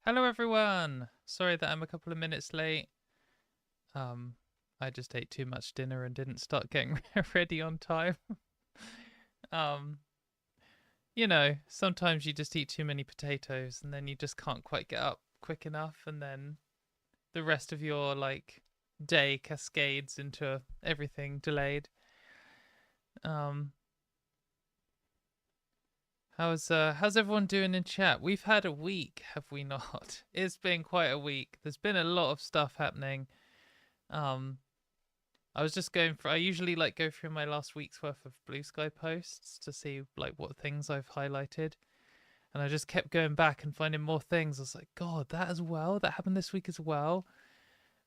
Hello everyone. Sorry that I'm a couple of minutes late. Um I just ate too much dinner and didn't start getting ready on time. um sometimes you just eat too many potatoes and then you just can't quite get up quick enough, and then the rest of your day cascades into everything delayed. Um how's everyone doing in chat? We've had a week, have we not? It's been quite a week. There's been a lot of stuff happening. Um I was just going for. I usually go through my last week's worth of Blue Sky posts to see what things I've highlighted, and I just kept going back and finding more things. I was like, God, that as well. That happened this week as well.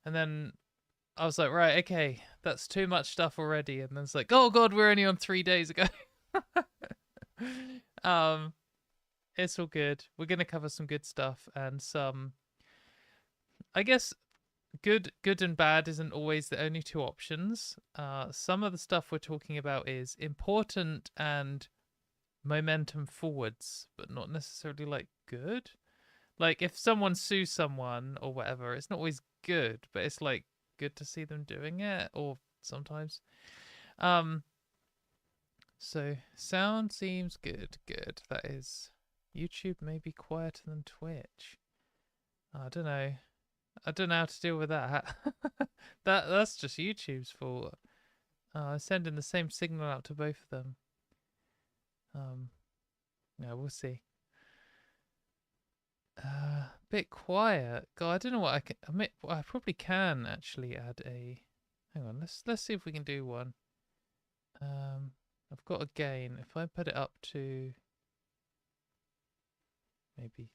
And then I was like, right, okay, that's too much stuff already. And then it's like, oh God, we're only on 3 days ago. um, it's all good. We're gonna cover some good stuff and some. I guess good and bad isn't always the only two options. Some of the stuff we're talking about is important and momentum forwards, but not necessarily good. Like if someone sues someone or whatever, it's not always good, but it's good to see them doing it, or sometimes. Um so sound seems good. Good. That is, YouTube may be quieter than Twitch. I don't know. I don't know how to deal with that. That's just YouTube's fault. I'm sending the same signal out to both of them. Yeah, we'll see. Bit quiet. God, I don't know what I can. I probably can actually add a. Hang on, let's see if we can do one. I've got a gain. If I put it up to maybe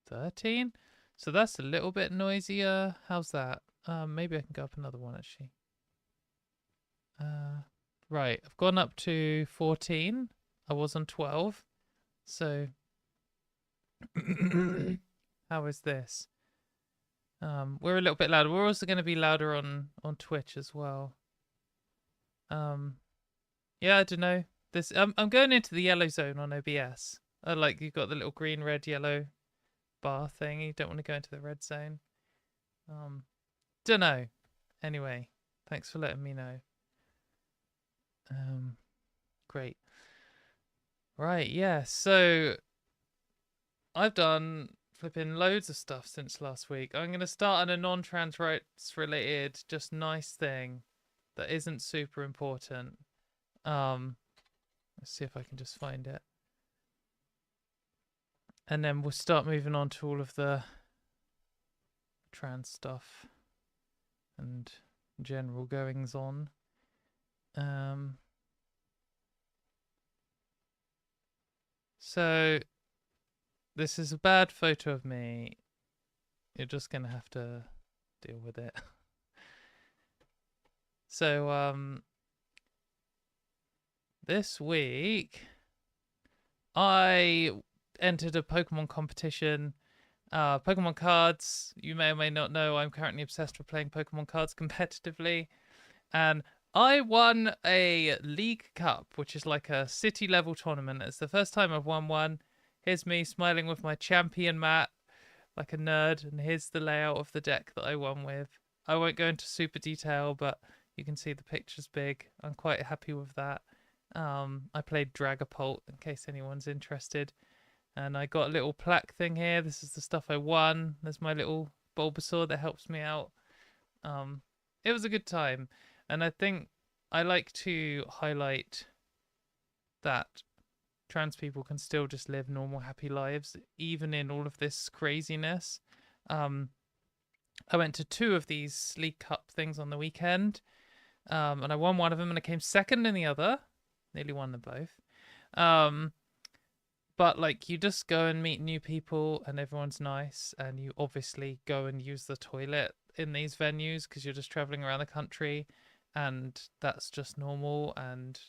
13, so that's a little bit noisier. How's that? Maybe I can go up another one actually. Right, I've gone up to 14. I was on 12. So how is this? We're a little bit louder. We're also going to be louder on Twitch as well. Yeah, I don't know. This I'm going into the yellow zone on OBS. You've got the little green, red, yellow bar thing. You don't want to go into the red zone. Don't know. Anyway, thanks for letting me know. Great. Right, yeah. So I've done flipping loads of stuff since last week. I'm going to start on a non-trans rights related, just nice thing that isn't super important. Let's see if I can just find it. And then we'll start moving on to all of the trans stuff and general goings on. So this is a bad photo of me. You're just gonna have to deal with it. So this week I entered a Pokemon competition. Pokemon cards, you may or may not know, I'm currently obsessed with playing Pokemon cards competitively. And I won a League Cup, which is like a city level tournament. It's the first time I've won one. Here's me smiling with my champion mat like a nerd, and here's the layout of the deck that I won with. I won't go into super detail, but you can see the picture's big. I'm quite happy with that. I played Dragapult in case anyone's interested. And I got a little plaque thing here. This is the stuff I won. There's my little Bulbasaur that helps me out. It was a good time. And I think I like to highlight that trans people can still just live normal, happy lives, even in all of this craziness. I went to 2 of these League Cup things on the weekend, and I won one of them, and I came second in the other. Nearly won them both. But you just go and meet new people, and everyone's nice, and you obviously go and use the toilet in these venues because you're just traveling around the country, and that's just normal, and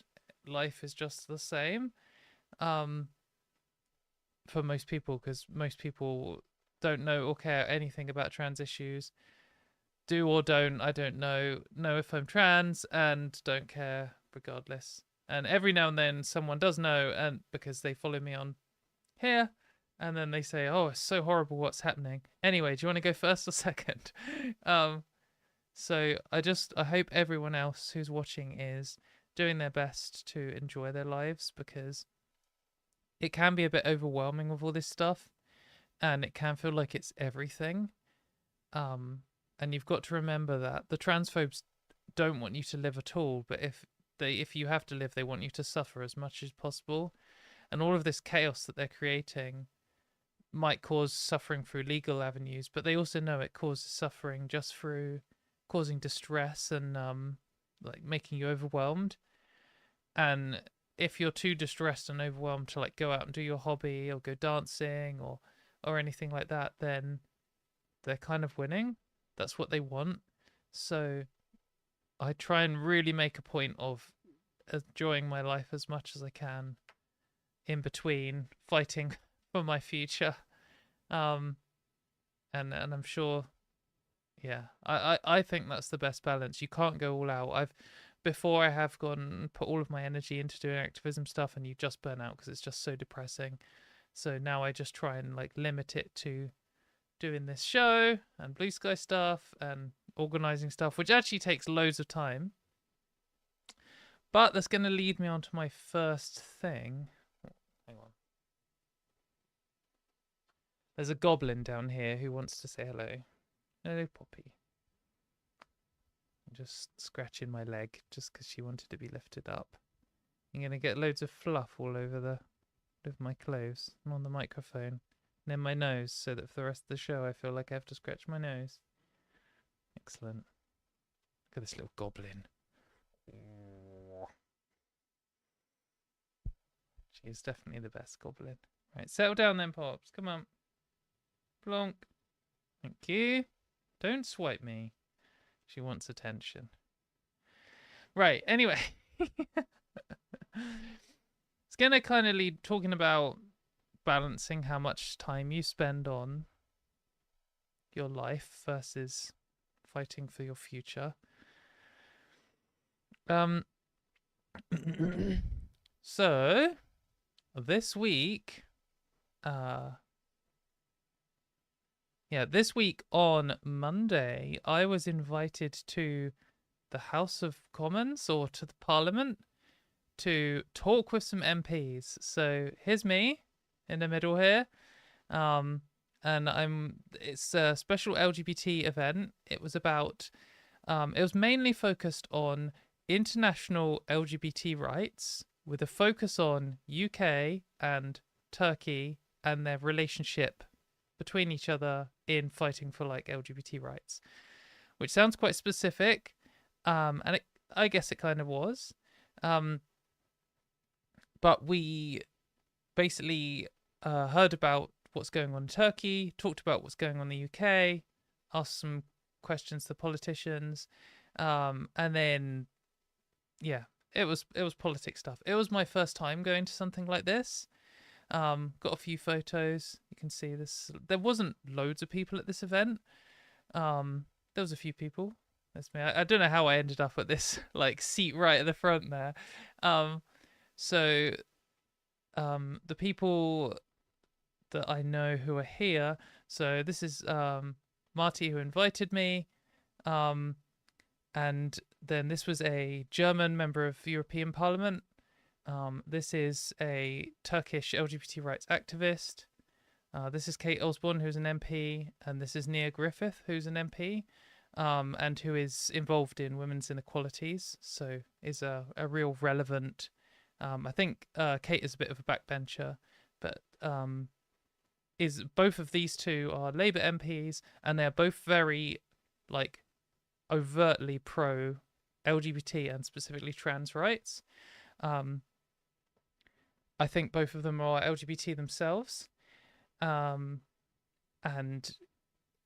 life is just the same. For most people, because most people don't know or care anything about trans issues. Do or don't, I don't know if I'm trans, and don't care regardless. And every now and then someone does know, and because they follow me on here, and then they say, "Oh, it's so horrible. What's happening?" Anyway, do you want to go first or second? um, so I hope everyone else who's watching is doing their best to enjoy their lives, because it can be a bit overwhelming with all this stuff, and it can feel like it's everything. Um, and you've got to remember that the transphobes don't want you to live at all, but if you have to live, they want you to suffer as much as possible. And all of this chaos that they're creating might cause suffering through legal avenues, but they also know it causes suffering just through causing distress and like making you overwhelmed. And if you're too distressed and overwhelmed to like go out and do your hobby or go dancing or anything like that, then they're kind of winning. That's what they want. So I try and really make a point of enjoying my life as much as I can in between fighting for my future. Um, and I'm sure, yeah, I think that's the best balance. You can't go all out. Before I have gone and put all of my energy into doing activism stuff, and you just burn out because it's just so depressing. So now I just try and like limit it to doing this show and Blue Sky stuff and organizing stuff, which actually takes loads of time. But that's going to lead me on to my first thing. Hang on. There's a goblin down here who wants to say hello. Hello, Poppy. I'm just scratching my leg just because she wanted to be lifted up. I'm going to get loads of fluff all over my clothes and on the microphone and in my nose, so that for the rest of the show I feel like I have to scratch my nose. Excellent. Look at this little goblin. She's definitely the best goblin. Right, settle down then, Pops. Come on. Plonk. Thank you. Don't swipe me. She wants attention. Right, anyway. It's going to kind of lead talking about balancing how much time you spend on your life versus fighting for your future. So this week, this week on Monday, I was invited to the House of Commons, or to the Parliament, to talk with some MPs. So here's me in the middle here. And it's a special LGBT event. It was about, it was mainly focused on international LGBT rights, with a focus on UK and Turkey and their relationship between each other in fighting for like LGBT rights, which sounds quite specific. And I guess it kind of was. But we basically heard about what's going on in Turkey, talked about what's going on in the UK, asked some questions to the politicians, and then, yeah, it was politics stuff. It was my first time going to something like this. Got a few photos. You can see this. There wasn't loads of people at this event. There was a few people. That's me. I don't know how I ended up at this like seat right at the front there. So the people that I know who are here. So this is Marty, who invited me. And then this was a German member of European Parliament. This is a Turkish LGBT rights activist. This is Kate Osborne, who's an MP, and this is Nia Griffith, who's an MP, and who is involved in women's inequalities, so is a real relevant. I think Kate is a bit of a backbencher, but is both of these two are Labour MPs, and they're both very like overtly pro LGBT and specifically trans rights. I think both of them are LGBT themselves, and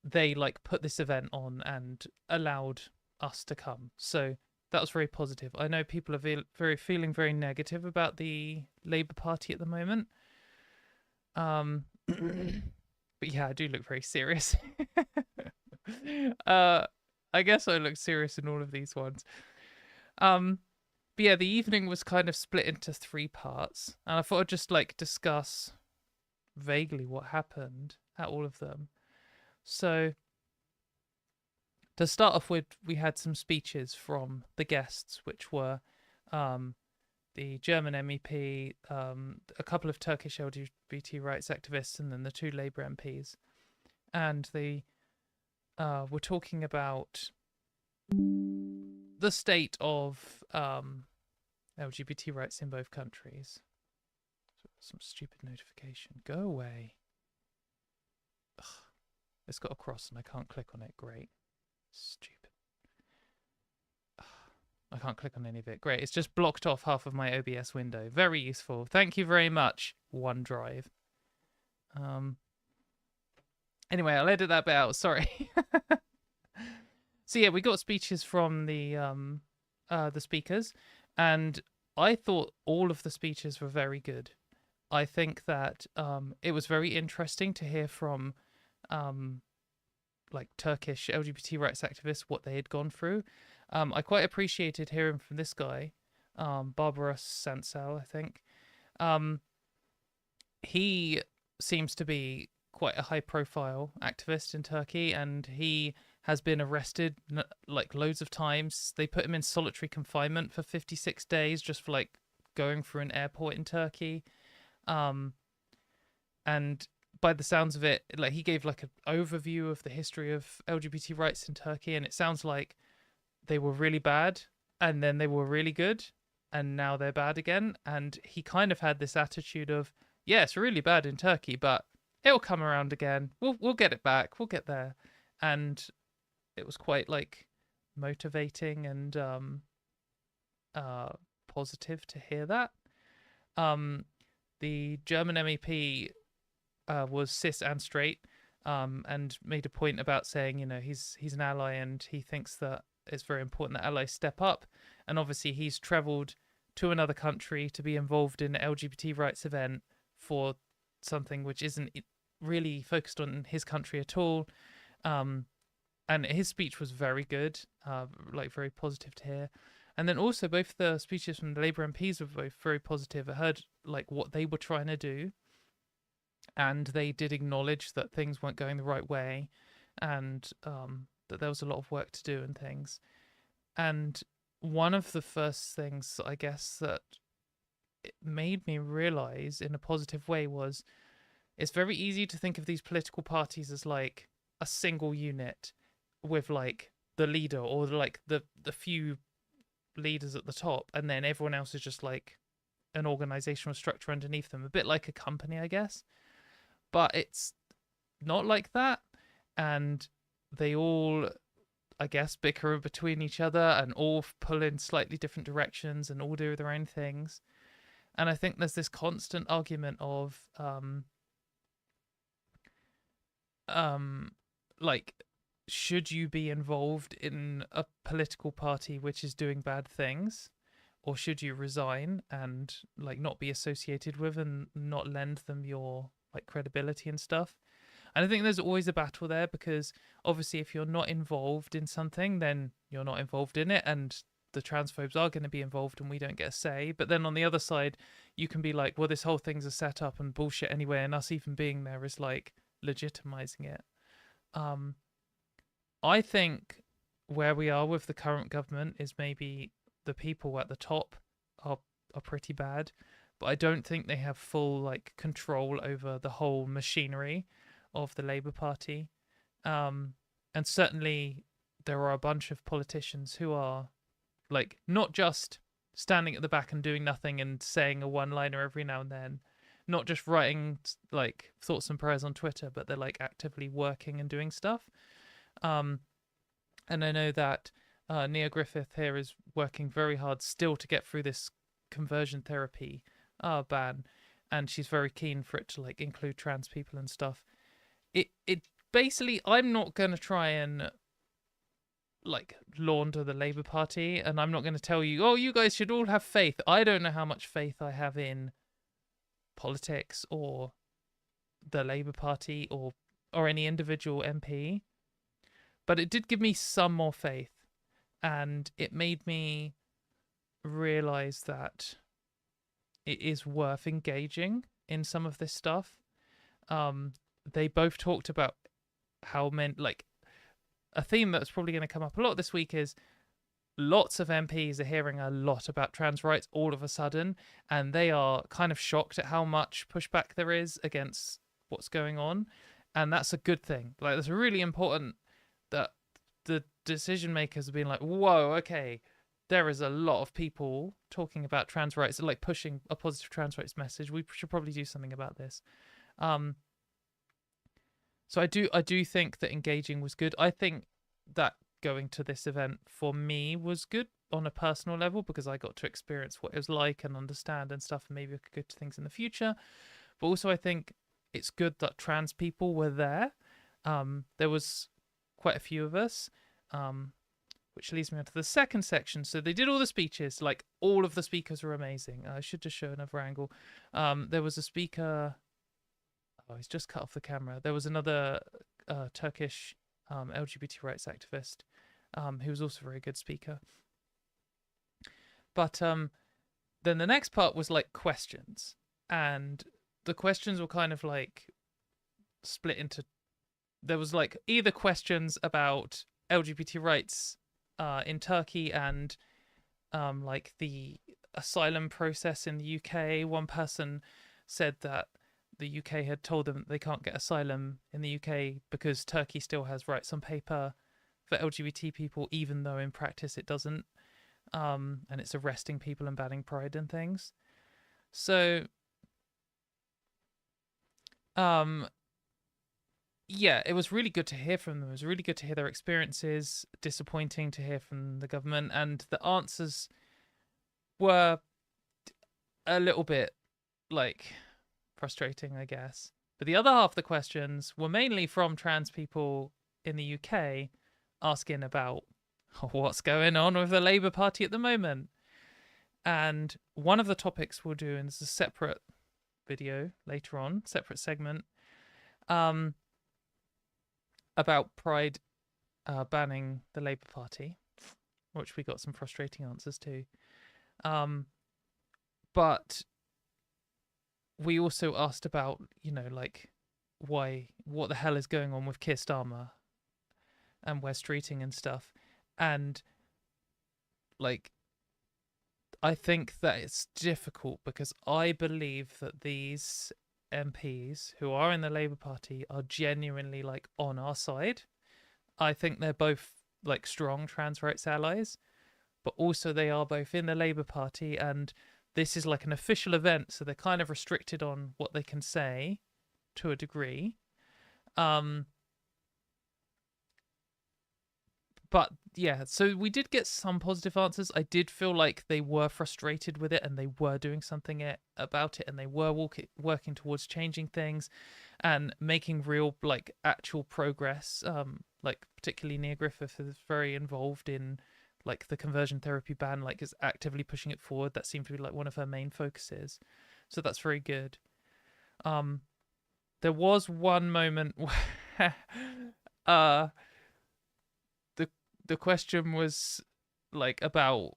they like put this event on and allowed us to come. So that was very positive. I know people are feeling very negative about the Labour Party at the moment. But yeah, I do look very serious. I guess I look serious in all of these ones. But yeah, the evening was kind of split into 3 parts, and I thought I'd just like discuss vaguely what happened at all of them. So to start off with, we had some speeches from the guests, which were um, the German MEP, a couple of Turkish LGBT rights activists, and then the two Labour MPs. And they were talking about the state of LGBT rights in both countries. Some stupid notification. Go away. Ugh. It's got a cross and I can't click on it. Great. Stupid. Ugh. I can't click on any of it. Great. It's just blocked off half of my OBS window. Very useful. Thank you very much, OneDrive. Anyway, I'll edit that bit out. Sorry. So yeah, we got speeches from the speakers, and I thought all of the speeches were very good. I think that it was very interesting to hear from like Turkish LGBT rights activists what they had gone through. I quite appreciated hearing from this guy, Barbaros Sansal, I think. He seems to be quite a high-profile activist in Turkey, and he has been arrested like loads of times. They put him in solitary confinement for 56 days just for like going through an airport in Turkey. And by the sounds of it, like he gave like an overview of the history of LGBT rights in Turkey, and it sounds like they were really bad and then they were really good and now they're bad again. And he kind of had this attitude of, yeah, it's really bad in Turkey, but it'll come around again. We'll get it back. We'll get there. And it was quite like motivating and positive to hear that. The German MEP was cis and straight, and made a point about saying, you know, he's an ally and he thinks that it's very important that allies step up. And obviously he's travelled to another country to be involved in an LGBT rights event for something which isn't really focused on his country at all. And his speech was very good, like very positive to hear. And then also both the speeches from the Labour MPs were both very positive. I heard like what they were trying to do, and they did acknowledge that things weren't going the right way, and that there was a lot of work to do and things. And one of the first things, I guess, that it made me realise in a positive way was it's very easy to think of these political parties as like a single unit with like the leader or like the few leaders at the top, and then everyone else is just like an organizational structure underneath them, a bit like a company, I guess. But it's not like that, and they all, I guess, bicker between each other and all pull in slightly different directions and all do their own things. And I think there's this constant argument of like, should you be involved in a political party which is doing bad things, or should you resign and like not be associated with and not lend them your like credibility and stuff? And I think there's always a battle there, because obviously if you're not involved in something, then you're not involved in it, and the transphobes are going to be involved and we don't get a say. But then on the other side, you can be like, well, this whole thing's a setup and bullshit anyway, and us even being there is like legitimizing it. I think where we are with the current government is maybe the people at the top are pretty bad, but I don't think they have full like control over the whole machinery of the Labour Party. And certainly there are a bunch of politicians who are like not just standing at the back and doing nothing and saying a one-liner every now and then, not just writing like thoughts and prayers on Twitter, but they're like actively working and doing stuff. And I know that Nia Griffith here is working very hard still to get through this conversion therapy ban, and she's very keen for it to like include trans people and stuff. It basically, I'm not going to try and like launder the Labour Party, and I'm not going to tell you, oh, you guys should all have faith. I don't know how much faith I have in politics or the Labour Party or any individual MP, but it did give me some more faith, and it made me realize that it is worth engaging in some of this stuff. they both talked about how men like a theme that's probably going to come up a lot this week is lots of MPs are hearing a lot about trans rights all of a sudden, and they are kind of shocked at how much pushback there is against what's going on, and that's a good thing. Like, it's really important that the decision makers have been like, whoa, okay, there is a lot of people talking about trans rights, like pushing a positive trans rights message. We should probably do something about this. Um, so I do think that engaging was good. I think that going to this event for me was good on a personal level because I got to experience what it was like and understand and stuff, and maybe I could go to things in the future. But also I think it's good that trans people were there. There was quite a few of us, which leads me on to the second section. So they did all the speeches, like all of the speakers were amazing. I should just show another angle. There was a speaker. Oh, he's just cut off the camera. There was another Turkish LGBT rights activist who was also a very good speaker. But then the next part was like questions, and the questions were kind of like split into. There was like either questions about LGBT rights in Turkey and like the asylum process in the UK. One person said that the UK had told them that they can't get asylum in the UK because Turkey still has rights on paper for LGBT people, even though in practice it doesn't. And it's arresting people and banning pride and things. So, yeah, it was really good to hear from them. It was really good to hear their experiences. Disappointing to hear from the government, and the answers were a little bit like frustrating, I guess. But the other half of the questions were mainly from trans people in the UK asking about what's going on with the Labour Party at the moment. And one of the topics we'll do, and this is a separate video later on, separate segment, about Pride banning the Labour Party, which we got some frustrating answers to. But we also asked about, like, what the hell is going on with Keir Starmer and West Streeting and stuff. And, like, I think that it's difficult because I believe that these MPs who are in the Labour Party are genuinely, like, on our side. I think they're both, like, strong trans rights allies, but also they are both in the Labour Party, and this is like an official event, so they're kind of restricted on what they can say to a degree. But yeah, so we did get some positive answers. I did feel like they were frustrated with it and they were doing something about it, and they were working towards changing things and making real, like, actual progress. Like, particularly Nia Griffith is very involved in, like, the conversion therapy ban, like, is actively pushing it forward. That seemed to be, like, one of her main focuses. So that's very good. There was one moment where the question was, like, about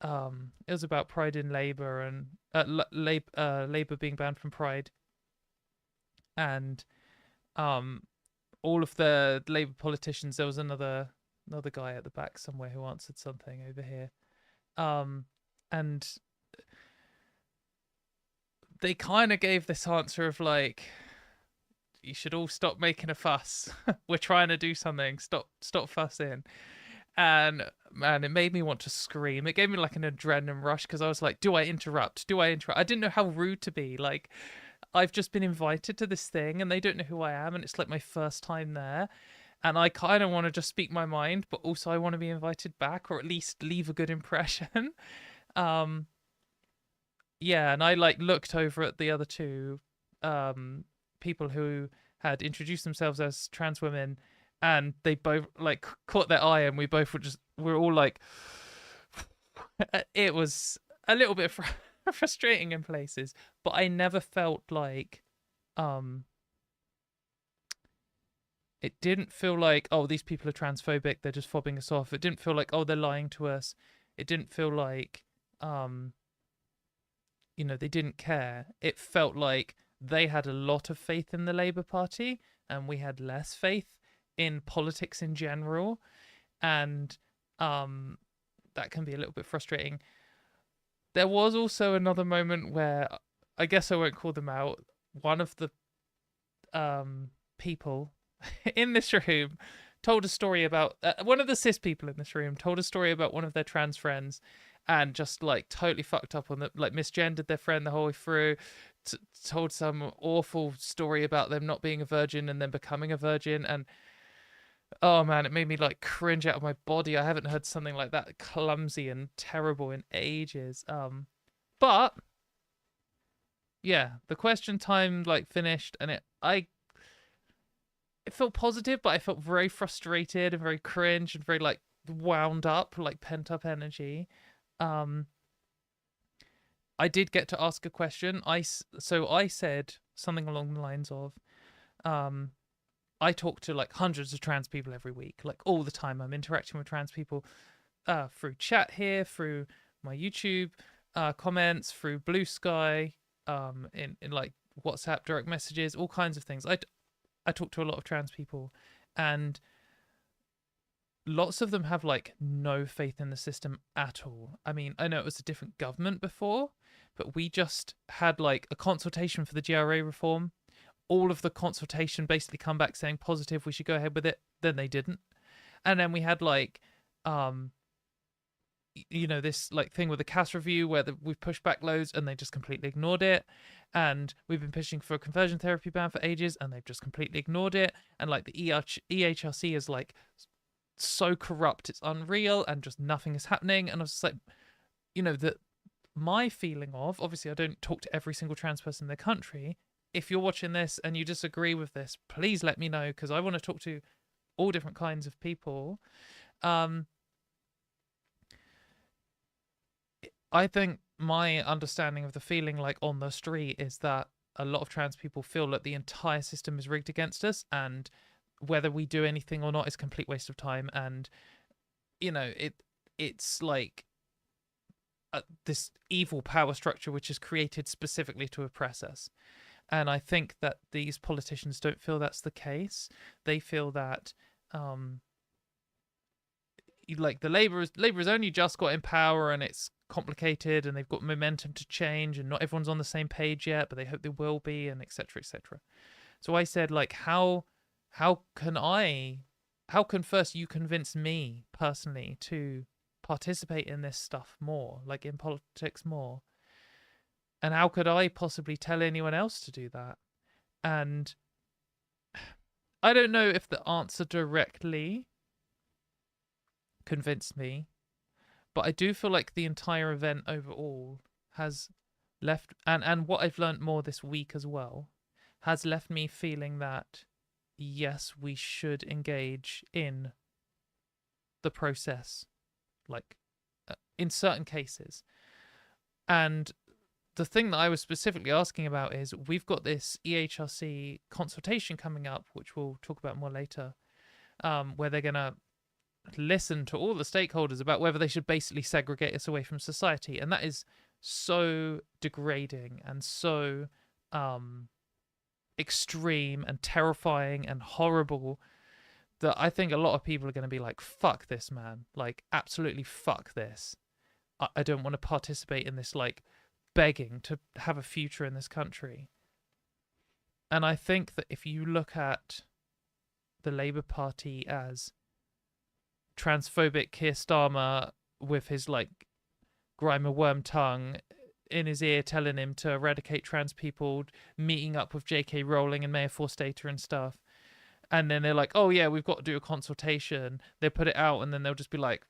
it was about Pride in Labour and Labour being banned from Pride, and all of the Labour politicians. There was another guy at the back somewhere who answered something over here, and they kind of gave this answer of, like, you should all stop making a fuss. We're trying to do something. Stop fussing. And man, it made me want to scream. It gave me, like, an adrenaline rush because I was like, do I interrupt? I didn't know how rude to be. Like, I've just been invited to this thing and they don't know who I am, and it's like my first time there. And I kind of want to just speak my mind, but also I want to be invited back, or at least leave a good impression. Yeah, and I, like, looked over at the other two people who had introduced themselves as trans women, and they both, like, caught their eye, and we were all like, it was a little bit frustrating in places, but I never felt like it didn't feel like, oh, these people are transphobic, they're just fobbing us off. It didn't feel like, oh, they're lying to us. It didn't feel like they didn't care. It felt like they had a lot of faith in the Labour Party, and we had less faith in politics in general, and that can be a little bit frustrating. There was also another moment where, I guess I won't call them out, one of the people in this room told a story about one of the cis people in this room told a story about one of their trans friends, and just like totally fucked up on them, like misgendered their friend the whole way through, told some awful story about them not being a virgin and then becoming a virgin. And oh man, it made me like cringe out of my body. I haven't heard something like that clumsy and terrible in ages. But yeah, the question time like finished, and it felt positive, but I felt very frustrated and very cringe and very like wound up, like pent up energy. Um, I did get to ask a question. So I said something along the lines of, um, I talk to like hundreds of trans people every week, like all the time. I'm interacting with trans people through chat here, through my YouTube comments, through Blue Sky, in like WhatsApp direct messages, all kinds of things. I talk to a lot of trans people, and lots of them have like no faith in the system at all. I mean, I know it was a different government before, but we just had like a consultation for the GRA reform. All of the consultation basically come back saying positive, we should go ahead with it. Then they didn't. And then we had like this like thing with the CAS review where we've pushed back loads and they just completely ignored it. And we've been pushing for a conversion therapy ban for ages and they've just completely ignored it. And like the EHRC is like so corrupt, it's unreal, and just nothing is happening. And I was just like, that my feeling of, obviously I don't talk to every single trans person in the country. If you're watching this and you disagree with this, please let me know, because I want to talk to all different kinds of people. I think my understanding of the feeling like on the street is that a lot of trans people feel that the entire system is rigged against us, and whether we do anything or not is a complete waste of time. And it's like this evil power structure which is created specifically to oppress us. And I think that these politicians don't feel that's the case. They feel that like the Labour's only just got in power and it's complicated and they've got momentum to change and not everyone's on the same page yet, but they hope they will be, and etc. etc. So I said, like, how can first you convince me personally to participate in this stuff more, like in politics more, and how could I possibly tell anyone else to do that? And I don't know if the answer directly convinced me, but I do feel like the entire event overall has left, and what I've learned more this week as well, has left me feeling that yes, we should engage in the process, like in certain cases. And the thing that I was specifically asking about is, we've got this EHRC consultation coming up, which we'll talk about more later, where they're going to listen to all the stakeholders about whether they should basically segregate us away from society. And that is so degrading and so extreme and terrifying and horrible that I think a lot of people are going to be like, fuck this, man. Like, absolutely fuck this. I don't want to participate in this, like, begging to have a future in this country. And I think that if you look at the Labour Party as transphobic Keir Starmer with his like grime of worm tongue in his ear telling him to eradicate trans people, meeting up with J.K. Rowling and Mayor Forstater and stuff, and then they're like, oh yeah, we've got to do a consultation, they put it out, and then they'll just be like,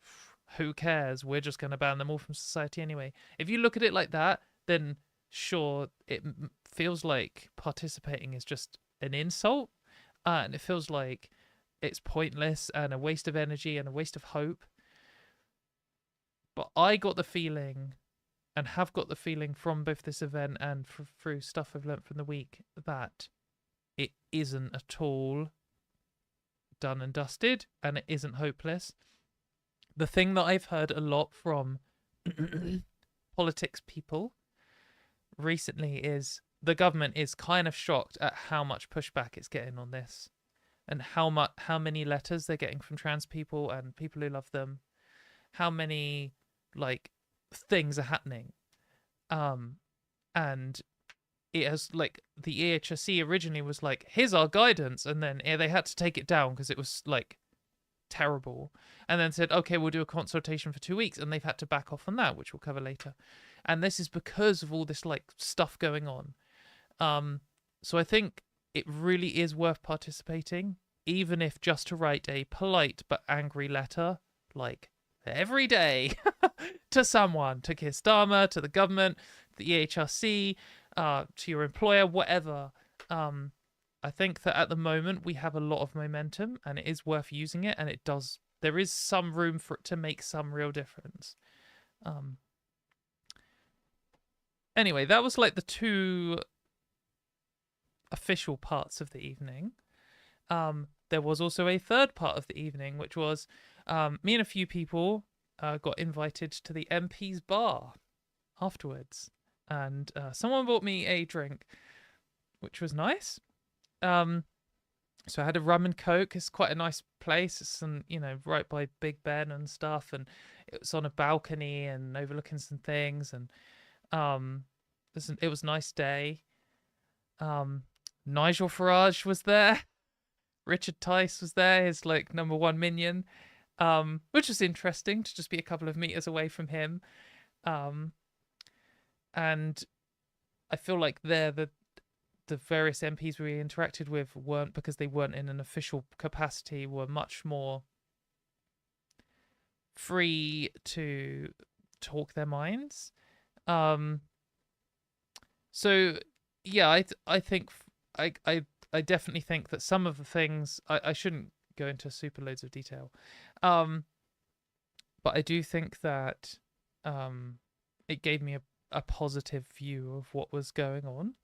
who cares, we're just going to ban them all from society anyway. If you look at it like that, then sure, it feels like participating is just an insult, and it feels like it's pointless and a waste of energy and a waste of hope. But I got the feeling, and have got the feeling from both this event and through stuff I've learnt from the week, that it isn't at all done and dusted, and it isn't hopeless. The thing that I've heard a lot from politics people recently is the government is kind of shocked at how much pushback it's getting on this, and how many letters they're getting from trans people and people who love them, how many like things are happening. And it has like the EHSC originally was like, here's our guidance, and then they had to take it down because it was like terrible, and then said, okay, we'll do a consultation for 2 weeks, and they've had to back off on that, which we'll cover later. And this is because of all this like stuff going on. So I think it really is worth participating, even if just to write a polite but angry letter, like every day, to someone, to Keir Starmer, to the government, the EHRC, to your employer, whatever. I think that at the moment we have a lot of momentum, and it is worth using it, and it does. There is some room for it to make some real difference. Anyway, that was like the two official parts of the evening. There was also a third part of the evening, which was me and a few people got invited to the MP's bar afterwards, and someone bought me a drink, which was nice. So I had a rum and coke. It's quite a nice place. It's right by Big Ben and stuff, and it was on a balcony and overlooking some things, and it was a nice day. Nigel Farage was there. Richard Tice was there, his like number one minion, which was interesting to just be a couple of meters away from him. And I feel like the various MPs we interacted with weren't, because they weren't in an official capacity, were much more free to talk their minds. So yeah, I think I definitely think that some of the things I shouldn't go into super loads of detail, but I do think that it gave me a positive view of what was going on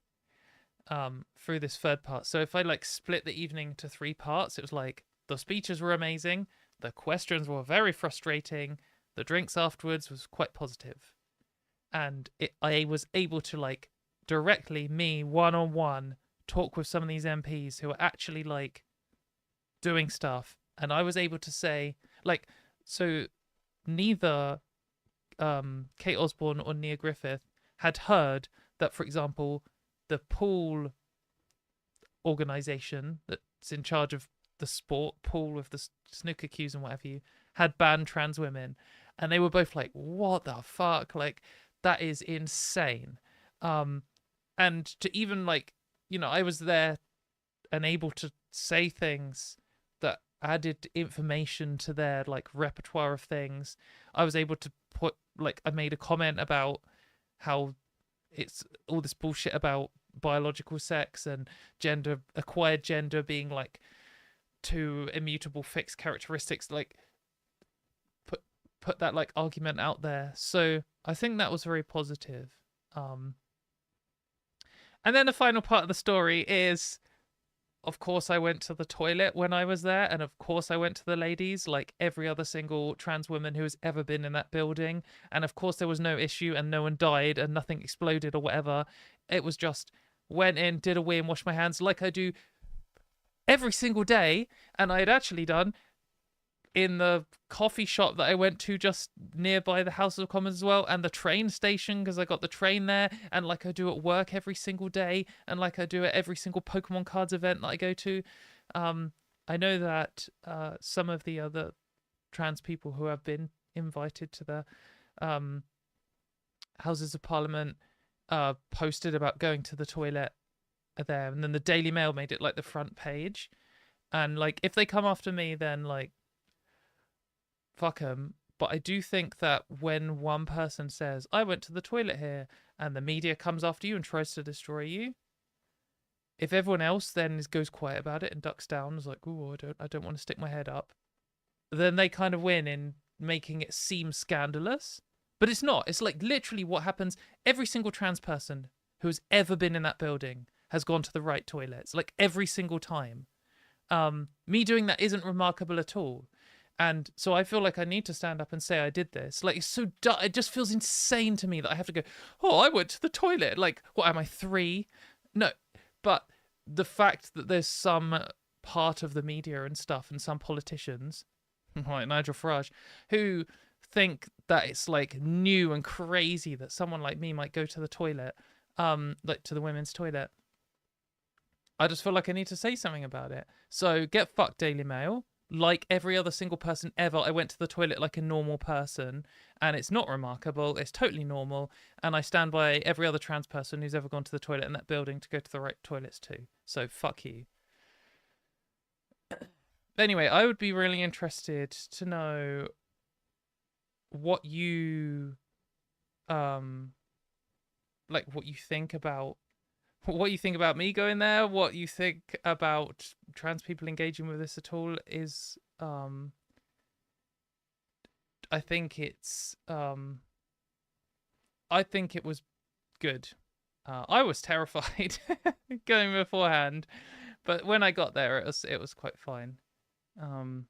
through this third part. So if I like split the evening into 3 parts, it was like the speeches were amazing, the questions were very frustrating, the drinks afterwards was quite positive, and I was able to like directly, me one-on-one, talk with some of these MPs who are actually like doing stuff, and I was able to say like, so neither Kate Osborne or Nia Griffith had heard that, for example, the pool organization that's in charge of the sport pool with the snooker cues and whatever you had banned trans women, and they were both like, what the fuck, like that is insane. And to even like, I was there and able to say things that added information to their like repertoire of things. I was able to put like, I made a comment about how it's all this bullshit about biological sex and acquired gender being like 2 immutable fixed characteristics, like put that like argument out there. So I think that was very positive. And then the final part of the story is, of course, I went to the toilet when I was there, and of course I went to the ladies, like every other single trans woman who has ever been in that building. And of course there was no issue, and no one died, and nothing exploded or whatever. It was just went in, did a wee, and washed my hands like I do every single day. And I had actually done in the coffee shop that I went to just nearby the House of Commons as well, and the train station, because I got the train there, and like I do at work every single day, and like I do at every single Pokemon cards event that I go to. I know that some of the other trans people who have been invited to the Houses of Parliament posted about going to the toilet there, and then the Daily Mail made it like the front page. And like, if they come after me, then like, fuck them. But I do think that when one person says, I went to the toilet here, and the media comes after you and tries to destroy you, if everyone else then goes quiet about it and ducks down, is like, oh, I don't want to stick my head up, then they kind of win in making it seem scandalous. But it's not. It's like literally what happens. Every single trans person who's ever been in that building has gone to the right toilets, like every single time. Me doing that isn't remarkable at all. And so I feel like I need to stand up and say I did this. Like, it's so it just feels insane to me that I have to go, oh, I went to the toilet. Like, what am I, 3? No, but the fact that there's some part of the media and stuff and some politicians, like Nigel Farage, who think that it's like new and crazy that someone like me might go to the toilet, like to the women's toilet. I just feel like I need to say something about it. So get fucked, Daily Mail. Like every other single person ever, I went to the toilet like a normal person, and it's not remarkable. It's totally normal, and I stand by every other trans person who's ever gone to the toilet in that building to go to the right toilets too. So fuck you. Anyway, I would be really interested to know what you like what you think about me going there, what you think about trans people engaging with this at all is I think it's I think it was good. I was terrified going beforehand, but when I got there it was quite fine. So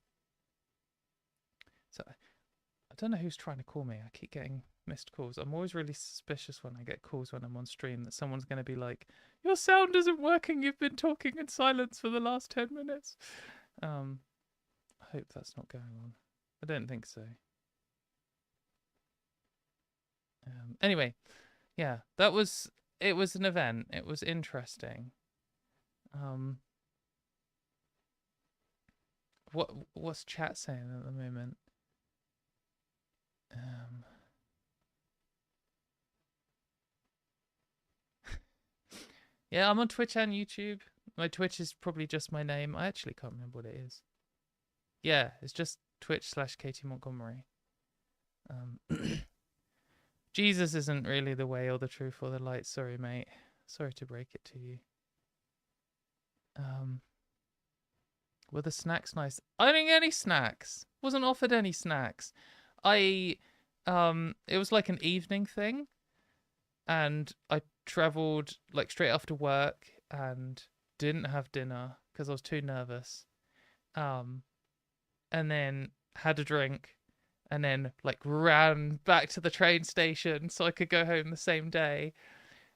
I don't know who's trying to call me. I keep getting missed calls. I'm always really suspicious when I get calls when I'm on stream that someone's going to be like, your sound isn't working. You've been talking in silence for the last 10 minutes. I hope that's not going on. I don't think so. Anyway, yeah, it was an event. It was interesting. What's chat saying at the moment? Yeah, I'm on Twitch and YouTube. My Twitch is probably just my name. I actually can't remember what it is. Yeah, it's just Twitch/Katie Montgomery. Jesus isn't really the way or the truth or the light. Sorry, mate. Sorry to break it to you. Were the snacks nice? I didn't get any snacks. Wasn't offered any snacks. It was like an evening thing, and I travelled like straight after work and didn't have dinner because I was too nervous. And then had a drink, and then like ran back to the train station so I could go home the same day.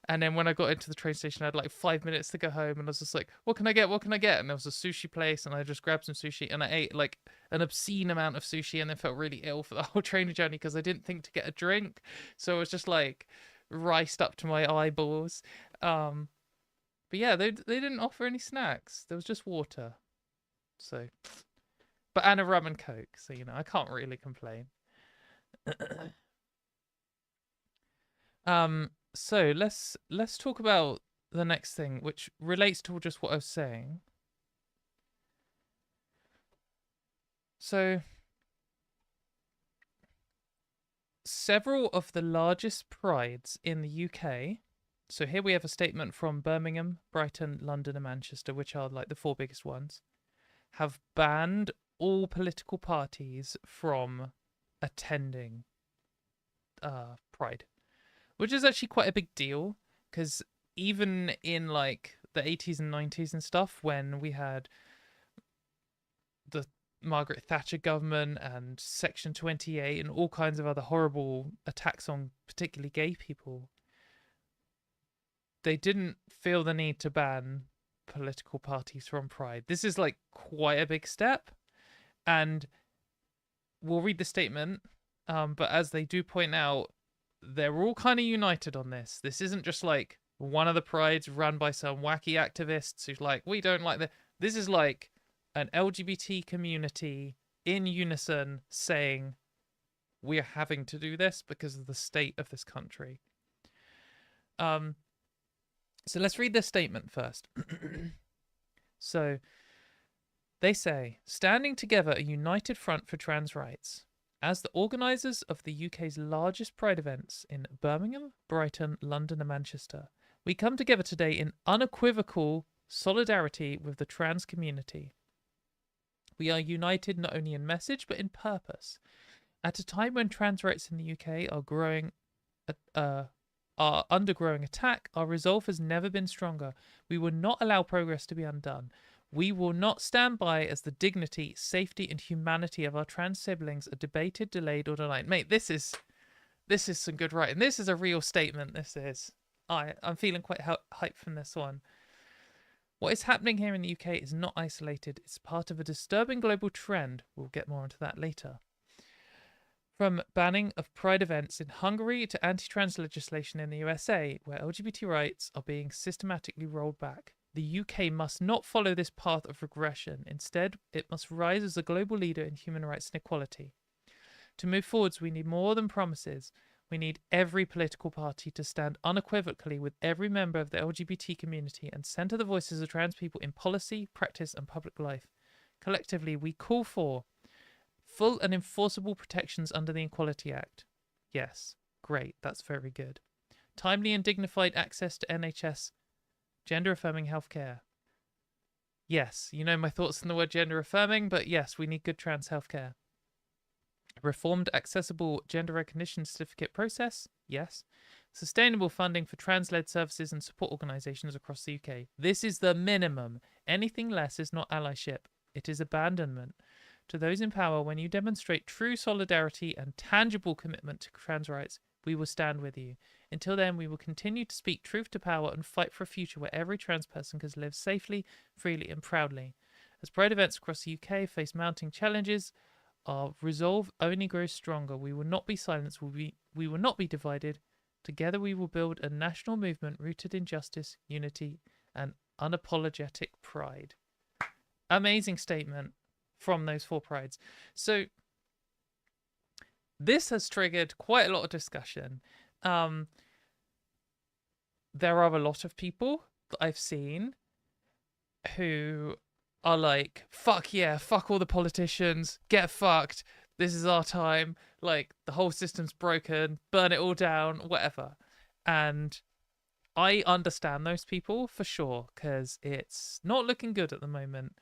And then when I got into the train station, I had like 5 minutes to go home, and I was just like, "What can I get? What can I get?" And there was a sushi place, and I just grabbed some sushi, and I ate like an obscene amount of sushi, and then felt really ill for the whole train journey because I didn't think to get a drink, so it was just like riced up to my eyeballs. But yeah, they didn't offer any snacks. There was just water. So, but and a rum and coke. So I can't really complain. So let's talk about the next thing, which relates to just what I was saying. So several of the largest prides in the UK. So here we have a statement from Birmingham, Brighton, London, and Manchester, which are like the four biggest ones, have banned all political parties from attending Pride, which is actually quite a big deal because even in like the 80s and 90s and stuff, when we had the Margaret Thatcher government and Section 28 and all kinds of other horrible attacks on particularly gay people, they didn't feel the need to ban political parties from Pride. This is like quite a big step, and we'll read the statement. But as they do point out, they're all kind of united on this. This isn't just like one of the prides run by some wacky activists who's like, we don't like this. This is like an LGBT community in unison saying we are having to do this because of the state of this country. So let's read this statement first. So they say, standing together a united front for trans rights. As the organisers of the UK's largest Pride events in Birmingham, Brighton, London and Manchester, we come together today in unequivocal solidarity with the trans community. We are united not only in message but in purpose. At a time when trans rights in the UK are undergoing attack, our resolve has never been stronger. We will not allow progress to be undone. We will not stand by as the dignity, safety, and humanity of our trans siblings are debated, delayed, or denied. Mate, this is some good writing. This is a real statement. This is. I'm feeling quite hyped from this one. What is happening here in the UK is not isolated. It's part of a disturbing global trend. We'll get more into that later. From banning of pride events in Hungary to anti-trans legislation in the USA, where LGBT rights are being systematically rolled back, the UK must not follow this path of regression. Instead, it must rise as a global leader in human rights and equality. To move forwards, we need more than promises. We need every political party to stand unequivocally with every member of the LGBT community and centre the voices of trans people in policy, practice, and public life. Collectively, we call for full and enforceable protections under the Equality Act. Yes, great, that's very good. Timely and dignified access to NHS gender affirming healthcare. Yes, you know my thoughts on the word gender affirming, but yes, we need good trans healthcare. Reformed accessible gender recognition certificate process. Yes. Sustainable funding for trans-led services and support organisations across the UK. This is the minimum. Anything less is not allyship. It is abandonment. To those in power, when you demonstrate true solidarity and tangible commitment to trans rights, we will stand with you. Until then, we will continue to speak truth to power and fight for a future where every trans person can live safely, freely and proudly. As pride events across the UK face mounting challenges, our resolve only grows stronger. We will not be silenced. We will not be divided. Together we will build a national movement rooted in justice, unity and unapologetic pride. Amazing statement from those four prides. So this has triggered quite a lot of discussion. There are a lot of people that I've seen who are like, fuck yeah, fuck all the politicians, get fucked, this is our time, like the whole system's broken, burn it all down, whatever. And I understand those people for sure, because it's not looking good at the moment.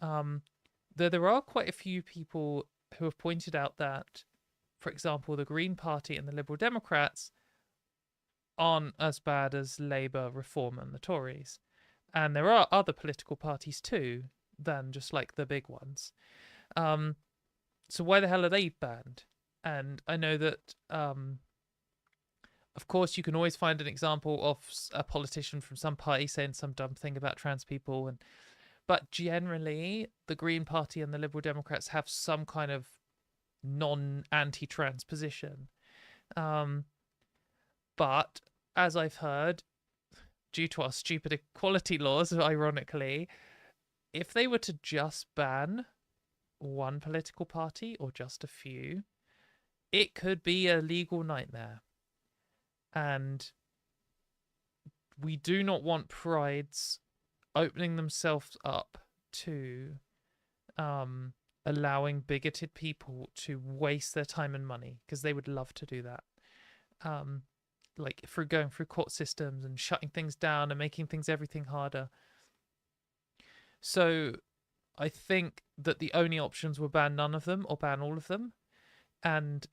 Though there are quite a few people who have pointed out that, for example, the Green Party and the Liberal Democrats aren't as bad as Labour, Reform and the Tories. And there are other political parties too than just like the big ones. So why the hell are they banned? And I know that, of course, you can always find an example of a politician from some party saying some dumb thing about trans people, but generally the Green Party and the Liberal Democrats have some kind of non-anti-trans position. But as I've heard, due to our stupid equality laws, ironically, if they were to just ban one political party or just a few, it could be a legal nightmare. And we do not want prides opening themselves up to allowing bigoted people to waste their time and money, because they would love to do that. Like through going through court systems and shutting things down and making everything harder. So I think that the only options were ban none of them or ban all of them. And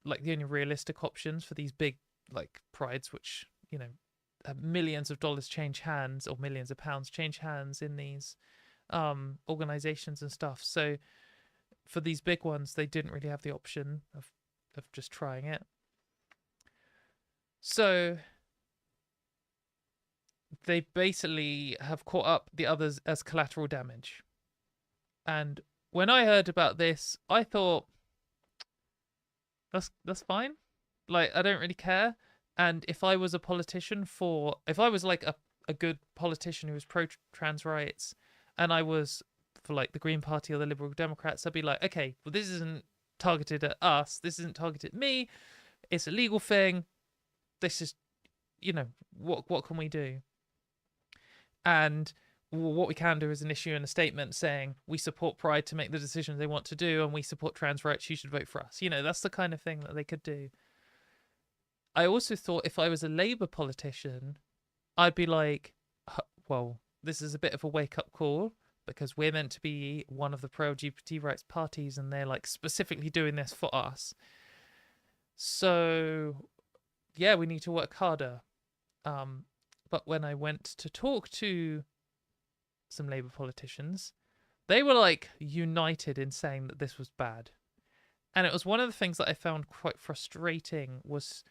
like the only realistic options for these big like prides, which, you know, have millions of dollars change hands or millions of pounds change hands in these organizations and stuff. So for these big ones, they didn't really have the option of just trying it. So they basically have caught up the others as collateral damage. And when I heard about this, I thought, that's fine. Like, I don't really care. And if I was a politician if I was like a good politician who was pro-trans rights, and I was for like the Green Party or the Liberal Democrats, I'd be like, okay, well, this isn't targeted at us. This isn't targeted at me. It's a legal thing. This is, you know, what can we do? And what we can do is an issue in a statement saying we support Pride to make the decisions they want to do, and we support trans rights. You should vote for us. You know, that's the kind of thing that they could do. I also thought if I was a Labour politician, I'd be like, well, this is a bit of a wake-up call, because we're meant to be one of the pro-LGBT rights parties, and they're like specifically doing this for us. So, yeah, we need to work harder. But when I went to talk to some Labour politicians, they were like united in saying that this was bad. And it was one of the things that I found quite frustrating was,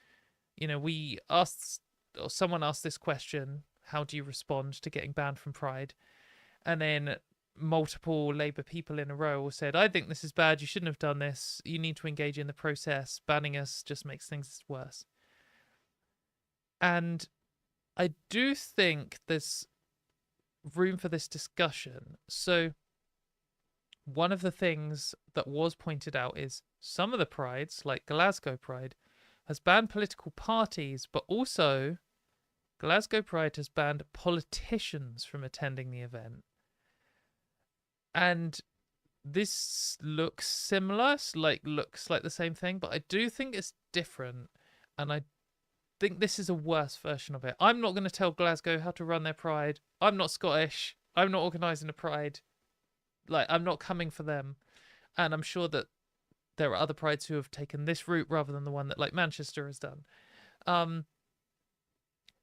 you know, we asked or someone asked this question, how do you respond to getting banned from Pride? And then multiple Labour people in a row all said, I think this is bad, you shouldn't have done this, you need to engage in the process, banning us just makes things worse. And I do think there's room for this discussion. So one of the things that was pointed out is some of the prides, like Glasgow Pride, has banned political parties, but also Glasgow Pride has banned politicians from attending the event. And this looks similar, looks like the same thing, but I do think it's different, and I think this is a worse version of it. I'm not going to tell Glasgow how to run their pride. I'm not Scottish. I'm not organising a pride. Like, I'm not coming for them. And I'm sure that there are other prides who have taken this route rather than the one that, like, Manchester has done. But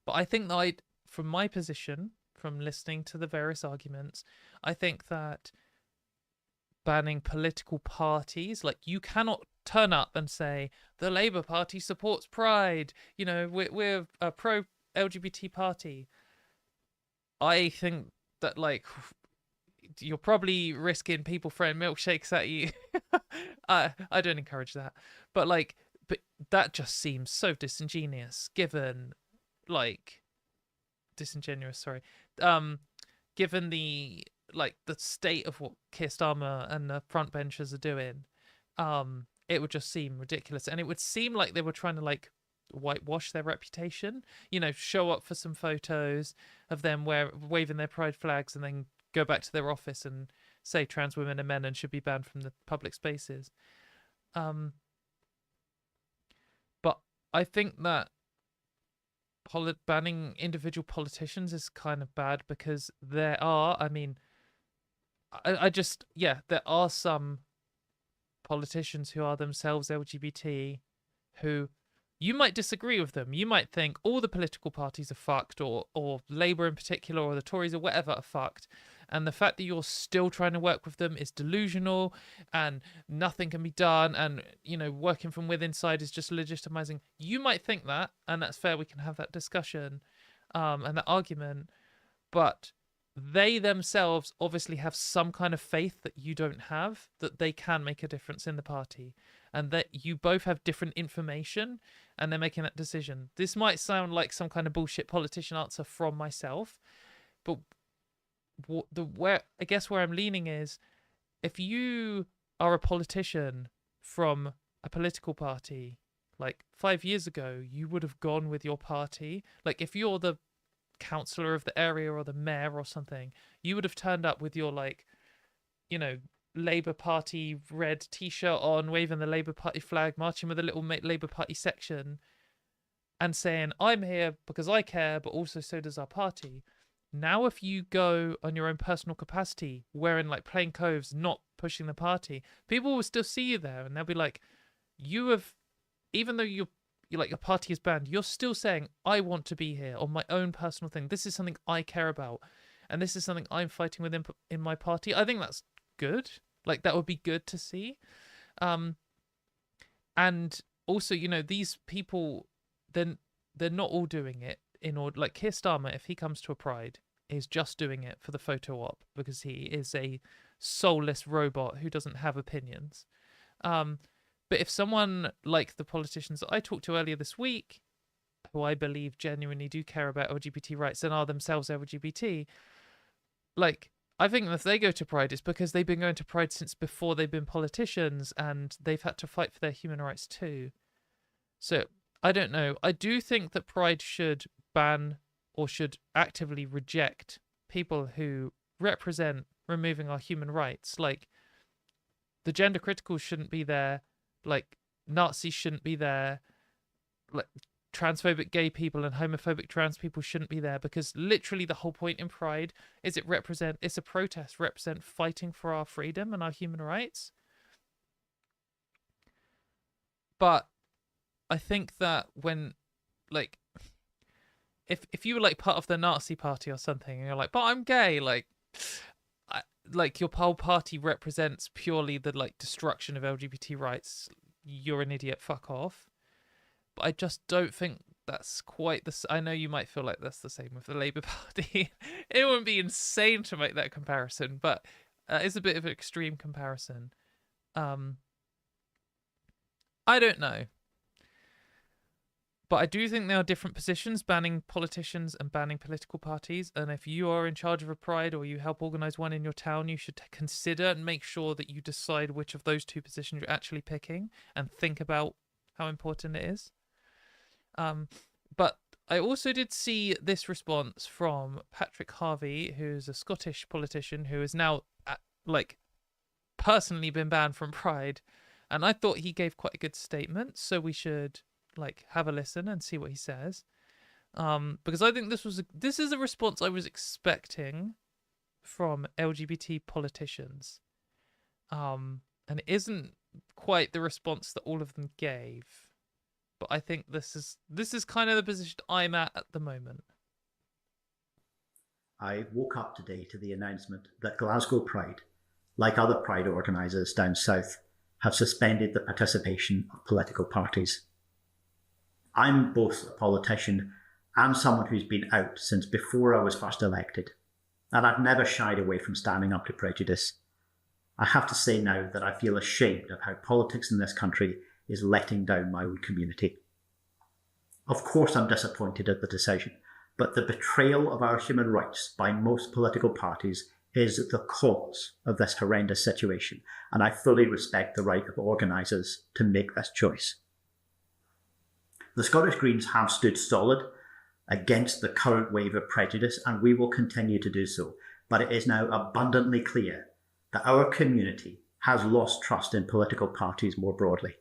I think that from my position, from listening to the various arguments, I think that banning political parties, like, you cannot turn up and say the Labour Party supports Pride, you know, we're a pro LGBT party. I think that, like, you're probably risking people throwing milkshakes at you. I don't encourage that, but that just seems so disingenuous, given given the state of what Keir Starmer and the front benchers are doing. It would just seem ridiculous, and it would seem like they were trying to whitewash their reputation, you know, show up for some photos of them waving their pride flags and then go back to their office and say trans women are men and should be banned from the public spaces. But I think that banning individual politicians is kind of bad, because there are, there are some politicians who are themselves LGBT who you might disagree with them. You might think all the political parties are fucked, or Labour in particular, or the Tories or whatever are fucked. And the fact that you're still trying to work with them is delusional, and nothing can be done, and, you know, working from within inside is just legitimizing. You might think that, and that's fair. We can have that discussion and that argument. But they themselves obviously have some kind of faith that you don't have, that they can make a difference in the party, and that you both have different information, and they're making that decision. This might sound like some kind of bullshit politician answer from myself, but where I'm leaning is, if you are a politician from a political party, like 5 years ago, you would have gone with your party. Like, if you're the councillor of the area or the mayor or something, you would have turned up with your, like, you know, Labour Party red t-shirt on, waving the Labour Party flag, marching with a little Labour Party section, and saying, I'm here because I care, but also so does our party. Now, if you go on your own personal capacity, wearing like plain clothes, not pushing the party, people will still see you there, and they'll be like, you have, even though you're like, your party is banned, you're still saying, I want to be here on my own personal thing. This is something I care about, and this is something I'm fighting with in my party. I think that's good. Like, that would be good to see. And also, you know, these people, then they're not all doing it in order. Like, Keir Starmer, if he comes to a pride, is just doing it for the photo op because he is a soulless robot who doesn't have opinions. But if someone like the politicians that I talked to earlier this week, who I believe genuinely do care about LGBT rights and are themselves LGBT, like, I think if they go to Pride, it's because they've been going to Pride since before they've been politicians, and they've had to fight for their human rights too. So, I don't know. I do think that Pride should ban or should actively reject people who represent removing our human rights. Like, the gender criticals shouldn't be there. Like, Nazis shouldn't be there. Like, transphobic gay people and homophobic trans people shouldn't be there, because literally the whole point in Pride is it's a protest, represent fighting for our freedom and our human rights. But I think that when, like, if you were like part of the Nazi party or something, and you're like, but I'm gay, like your whole party represents purely the like destruction of LGBT rights, you're an idiot, fuck off. But I just don't think that's quite the. I know you might feel like that's the same with the Labour Party. It wouldn't be insane to make that comparison, but it's a bit of an extreme comparison. I don't know. But I do think there are different positions banning politicians and banning political parties. And if you are in charge of a pride or you help organise one in your town, you should consider and make sure that you decide which of those two positions you're actually picking and think about how important it is. But I also did see this response from Patrick Harvey, who's a Scottish politician who has now, personally been banned from Pride. And I thought he gave quite a good statement, so we should have a listen and see what he says. Because I think this is a response I was expecting from LGBT politicians. And it isn't quite the response that all of them gave. But I think this is kind of the position I'm at the moment. I woke up today to the announcement that Glasgow Pride, like other Pride organisers down south, have suspended the participation of political parties. I'm both a politician and someone who's been out since before I was first elected, and I've never shied away from standing up to prejudice. I have to say now that I feel ashamed of how politics in this country is letting down my own community. Of course I'm disappointed at the decision, but the betrayal of our human rights by most political parties is the cause of this horrendous situation, and I fully respect the right of organisers to make this choice. The Scottish Greens have stood solid against the current wave of prejudice, and we will continue to do so, but it is now abundantly clear that our community has lost trust in political parties more broadly.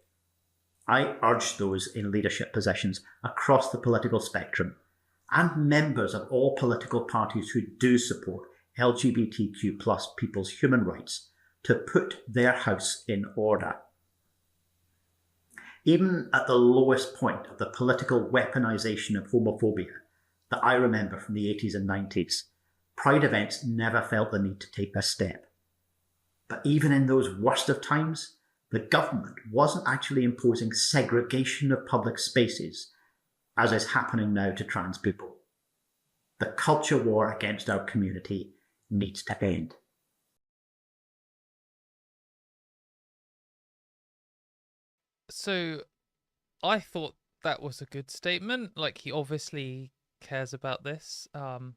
I urge those in leadership positions across the political spectrum and members of all political parties who do support LGBTQ plus people's human rights to put their house in order. Even at the lowest point of the political weaponisation of homophobia that I remember from the 80s and 90s, Pride events never felt the need to take this step. But even in those worst of times, the government wasn't actually imposing segregation of public spaces, as is happening now to trans people. The culture war against our community needs to end. So I thought that was a good statement. He obviously cares about this. I'm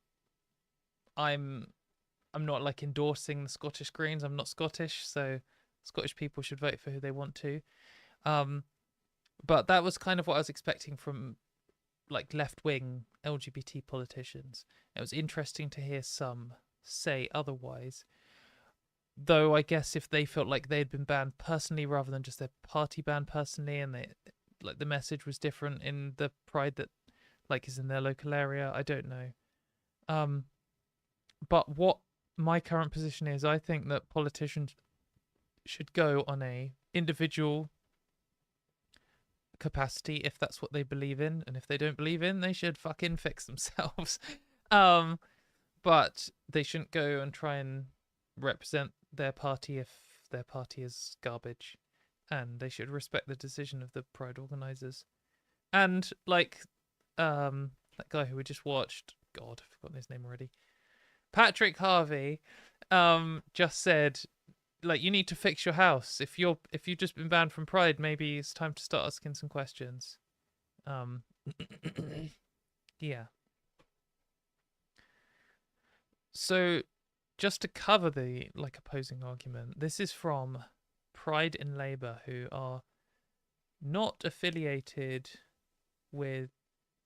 not endorsing the Scottish Greens. I'm not Scottish, so Scottish people should vote for who they want to. But that was kind of what I was expecting from left-wing LGBT politicians. It was interesting to hear some say otherwise. Though I guess if they felt like they'd been banned personally rather than just their party banned personally, and they the message was different in the Pride that is in their local area, I don't know. But what my current position is, I think that politicians should go on a individual capacity if that's what they believe in, and if they don't believe in, they should fucking fix themselves. But they shouldn't go and try and represent their party if their party is garbage, and they should respect the decision of the Pride organisers. And that guy who we just watched, God, I've forgotten his name already, Patrick Harvey, just said, you need to fix your house. If you've just been banned from Pride, maybe it's time to start asking some questions. Yeah. So just to cover the opposing argument, this is from Pride in Labour, who are not affiliated with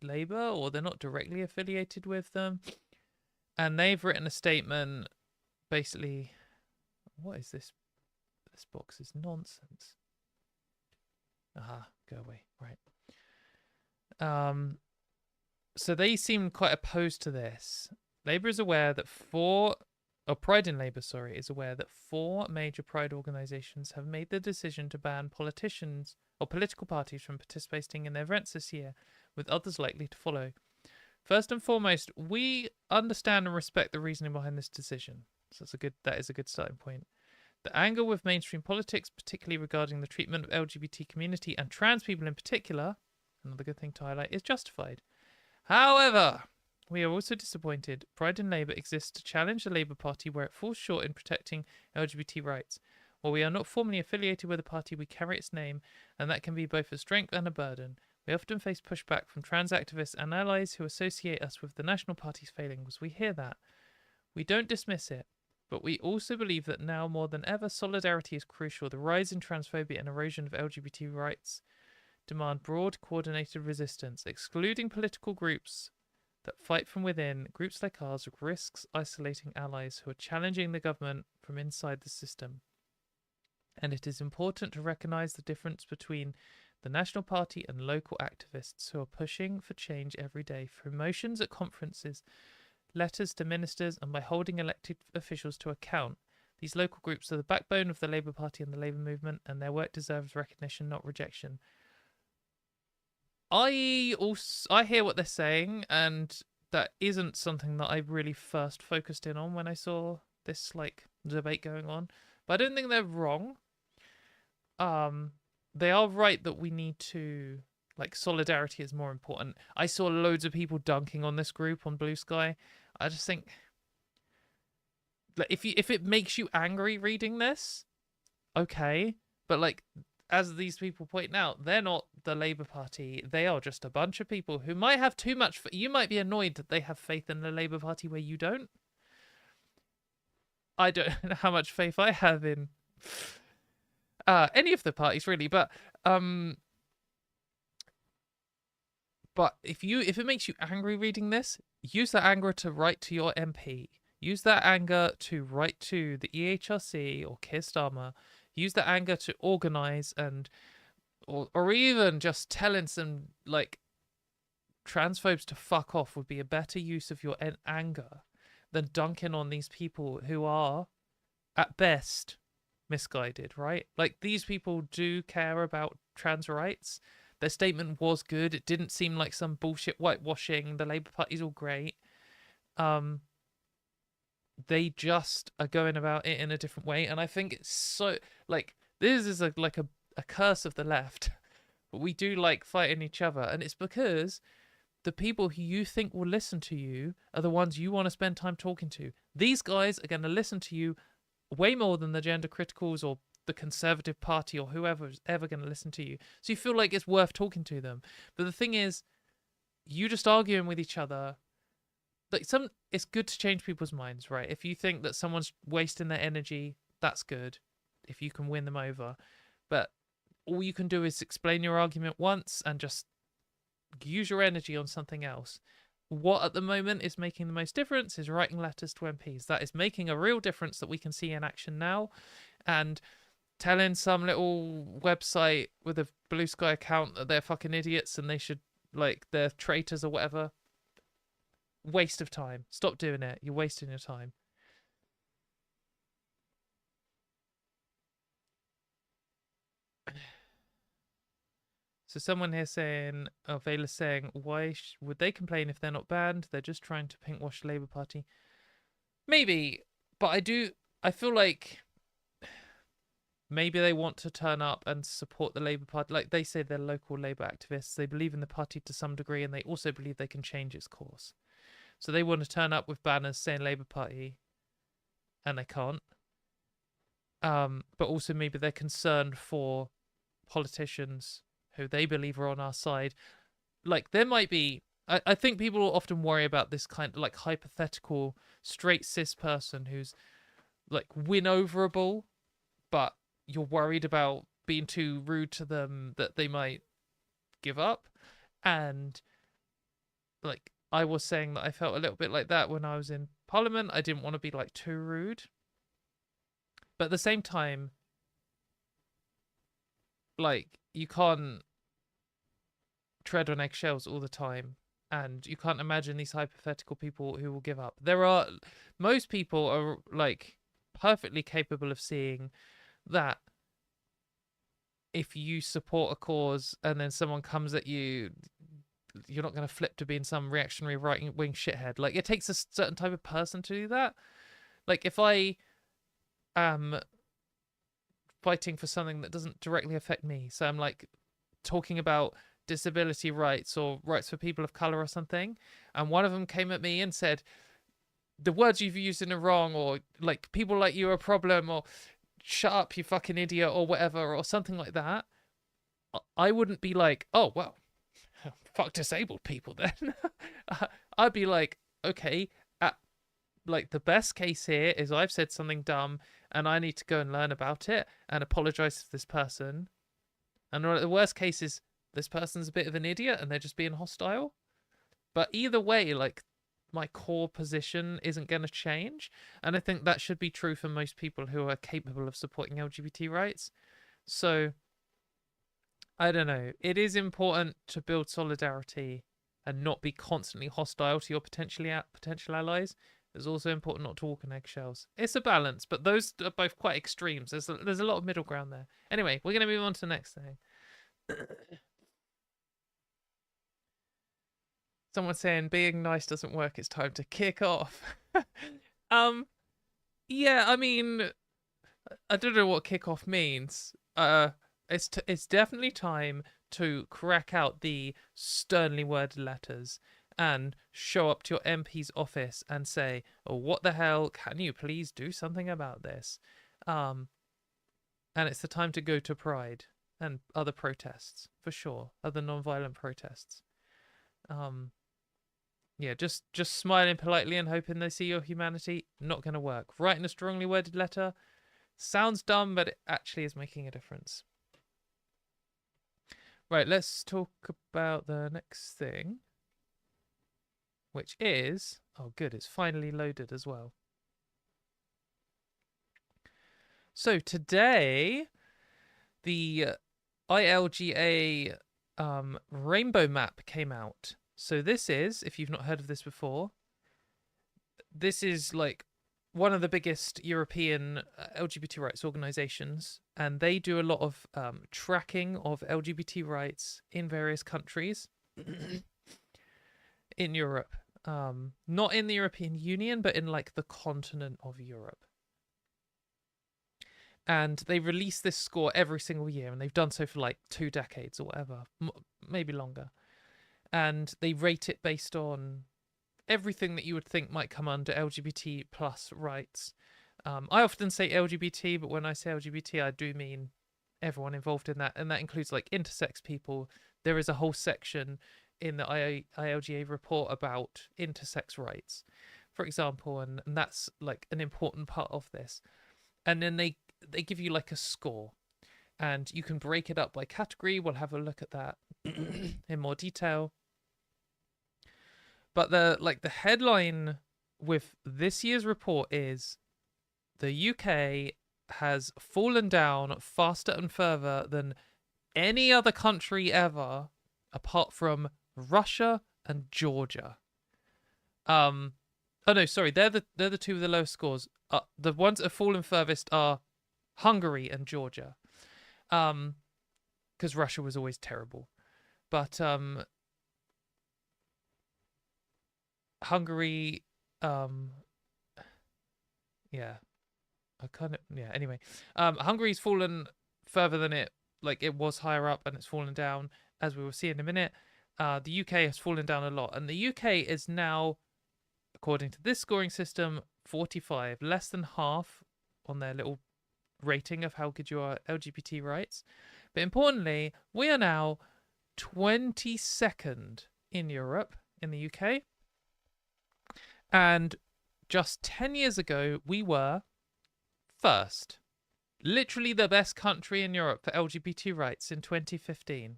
Labour, or they're not directly affiliated with them. And they've written a statement, basically, what is this? This box is nonsense. Aha, go away. Right. So they seem quite opposed to this. Labour is aware that Pride in Labour, is aware that 4 major Pride organisations have made the decision to ban politicians or political parties from participating in their events this year, with others likely to follow. First and foremost, we understand and respect the reasoning behind this decision. So that is a good starting point. The anger with mainstream politics, particularly regarding the treatment of LGBT community and trans people in particular, another good thing to highlight, is justified. However, we are also disappointed. Pride in Labour exists to challenge the Labour Party where it falls short in protecting LGBT rights. While we are not formally affiliated with the party, we carry its name, and that can be both a strength and a burden. We often face pushback from trans activists and allies who associate us with the National Party's failings. We hear that. We don't dismiss it, but we also believe that now more than ever, solidarity is crucial. The rise in transphobia and erosion of LGBT rights demand broad, coordinated resistance. Excluding political groups that fight from within, groups like ours risks isolating allies who are challenging the government from inside the system. And it is important to recognise the difference between the National Party and local activists who are pushing for change every day through motions at conferences, letters to ministers, and by holding elected officials to account. These local groups are the backbone of the Labour Party and the Labour movement, and their work deserves recognition, not rejection. I hear what they're saying, and that isn't something that I really first focused in on when I saw this debate going on. But I don't think they're wrong. They are right that we need to solidarity is more important. I saw loads of people dunking on this group on Blue Sky. I just think if it makes you angry reading this, okay, but as these people point out, they're not the Labour Party. They are just a bunch of people who might have too much. You might be annoyed that they have faith in the Labour Party where you don't. I don't know how much faith I have in any of the parties really, but if it makes you angry reading this, use that anger to write to your MP. Use that anger to write to the EHRC or Keir Starmer. Use that anger to organise or even just telling some transphobes to fuck off would be a better use of your anger than dunking on these people who are, at best, misguided, right? These people do care about trans rights. Their statement was good. It didn't seem like some bullshit whitewashing. The Labour Party's all great. They just are going about it in a different way, and I think it's so this is a curse of the left. But we do like fighting each other, and it's because the people who you think will listen to you are the ones you want to spend time talking to. These guys are going to listen to you way more than the gender criticals or the Conservative Party or whoever's ever going to listen to you. So you feel like it's worth talking to them. But the thing is, you just arguing with each other. It's good to change people's minds, right? If you think that someone's wasting their energy, that's good. If you can win them over. But all you can do is explain your argument once and just use your energy on something else. What at the moment is making the most difference is writing letters to MPs. That is making a real difference that we can see in action now. And telling some little website with a Blue Sky account that they're fucking idiots and they should, they're traitors or whatever. Waste of time. Stop doing it. You're wasting your time. So someone here saying, Vela's saying, why would they complain if they're not banned? They're just trying to pinkwash the Labour Party. Maybe, but I feel like maybe they want to turn up and support the Labour Party. They say they're local Labour activists. They believe in the party to some degree, and they also believe they can change its course. So they want to turn up with banners saying Labour Party, and they can't. But also maybe they're concerned for politicians who they believe are on our side. There might be... I think people often worry about this kind of hypothetical straight cis person who's win-overable, but you're worried about being too rude to them that they might give up. And I was saying that I felt a little bit like that when I was in Parliament. I didn't want to be too rude. But at the same time, you can't tread on eggshells all the time. And you can't imagine these hypothetical people who will give up. Most people are perfectly capable of seeing that if you support a cause and then someone comes at you, you're not going to flip to being some reactionary right-wing shithead. It takes a certain type of person to do that. If I am fighting for something that doesn't directly affect me, so I'm talking about disability rights or rights for people of color or something, and one of them came at me and said, the words you've used in are wrong, or like people like you are a problem, or shut up, you fucking idiot, or whatever, or something like that, I wouldn't be like, oh, well, fuck disabled people then. I'd be like, okay, like the best case here is I've said something dumb and I need to go and learn about it and apologize to this person. And the worst case is this person's a bit of an idiot and they're just being hostile. But either way, like, my core position isn't going to change. And I think that should be true for most people who are capable of supporting LGBT rights. So, I don't know. It is important to build solidarity and not be constantly hostile to your potential allies. It's also important not to walk on eggshells. It's a balance, but those are both quite extremes. There's a lot of middle ground there. Anyway, we're going to move on to the next thing. Someone saying being nice doesn't work. It's time to kick off. Yeah, I mean, I don't know what kick off means. It's definitely time to crack out the sternly worded letters and show up to your MP's office and say, oh, what the hell, can you please do something about this? And it's the time to go to Pride and other protests, for sure, other non-violent protests. Yeah, just smiling politely and hoping they see your humanity, not going to work. Writing a strongly worded letter sounds dumb, but it actually is making a difference. Right, let's talk about the next thing, which is, oh good, it's finally loaded as well. So today, the ILGA rainbow map came out. So this is, if you've not heard of this before, this is like one of the biggest European LGBT rights organizations, and they do a lot of tracking of LGBT rights in various countries in Europe. Not in the European Union, but in like the continent of Europe. And they release this score every single year, and they've done so for like 2 decades or whatever, maybe longer. And they rate it based on everything that you would think might come under LGBT plus rights. I often say LGBT, but when I say LGBT, I do mean everyone involved in that, and that includes like intersex people. There is a whole section in the ILGA report about intersex rights, for example, and that's like an important part of this. And then they give you like a score, and you can break it up by category. We'll have a look at that in more detail. But the headline with this year's report is the UK has fallen down faster and further than any other country ever, apart from Russia and Georgia. Oh no, sorry, they're the two with the lowest scores. The ones that have fallen furthest are Hungary and Georgia. Because Russia was always terrible. But Hungary, yeah, anyway, Hungary's fallen further than it was higher up, and it's fallen down, as we will see in a minute. The UK has fallen down a lot, and the UK is now, according to this scoring system, 45, less than half on their little rating of how good you are LGBT rights. But importantly, we are now 22nd in Europe, in the UK. And just 10 years ago, we were first. Literally the best country in Europe for LGBT rights in 2015,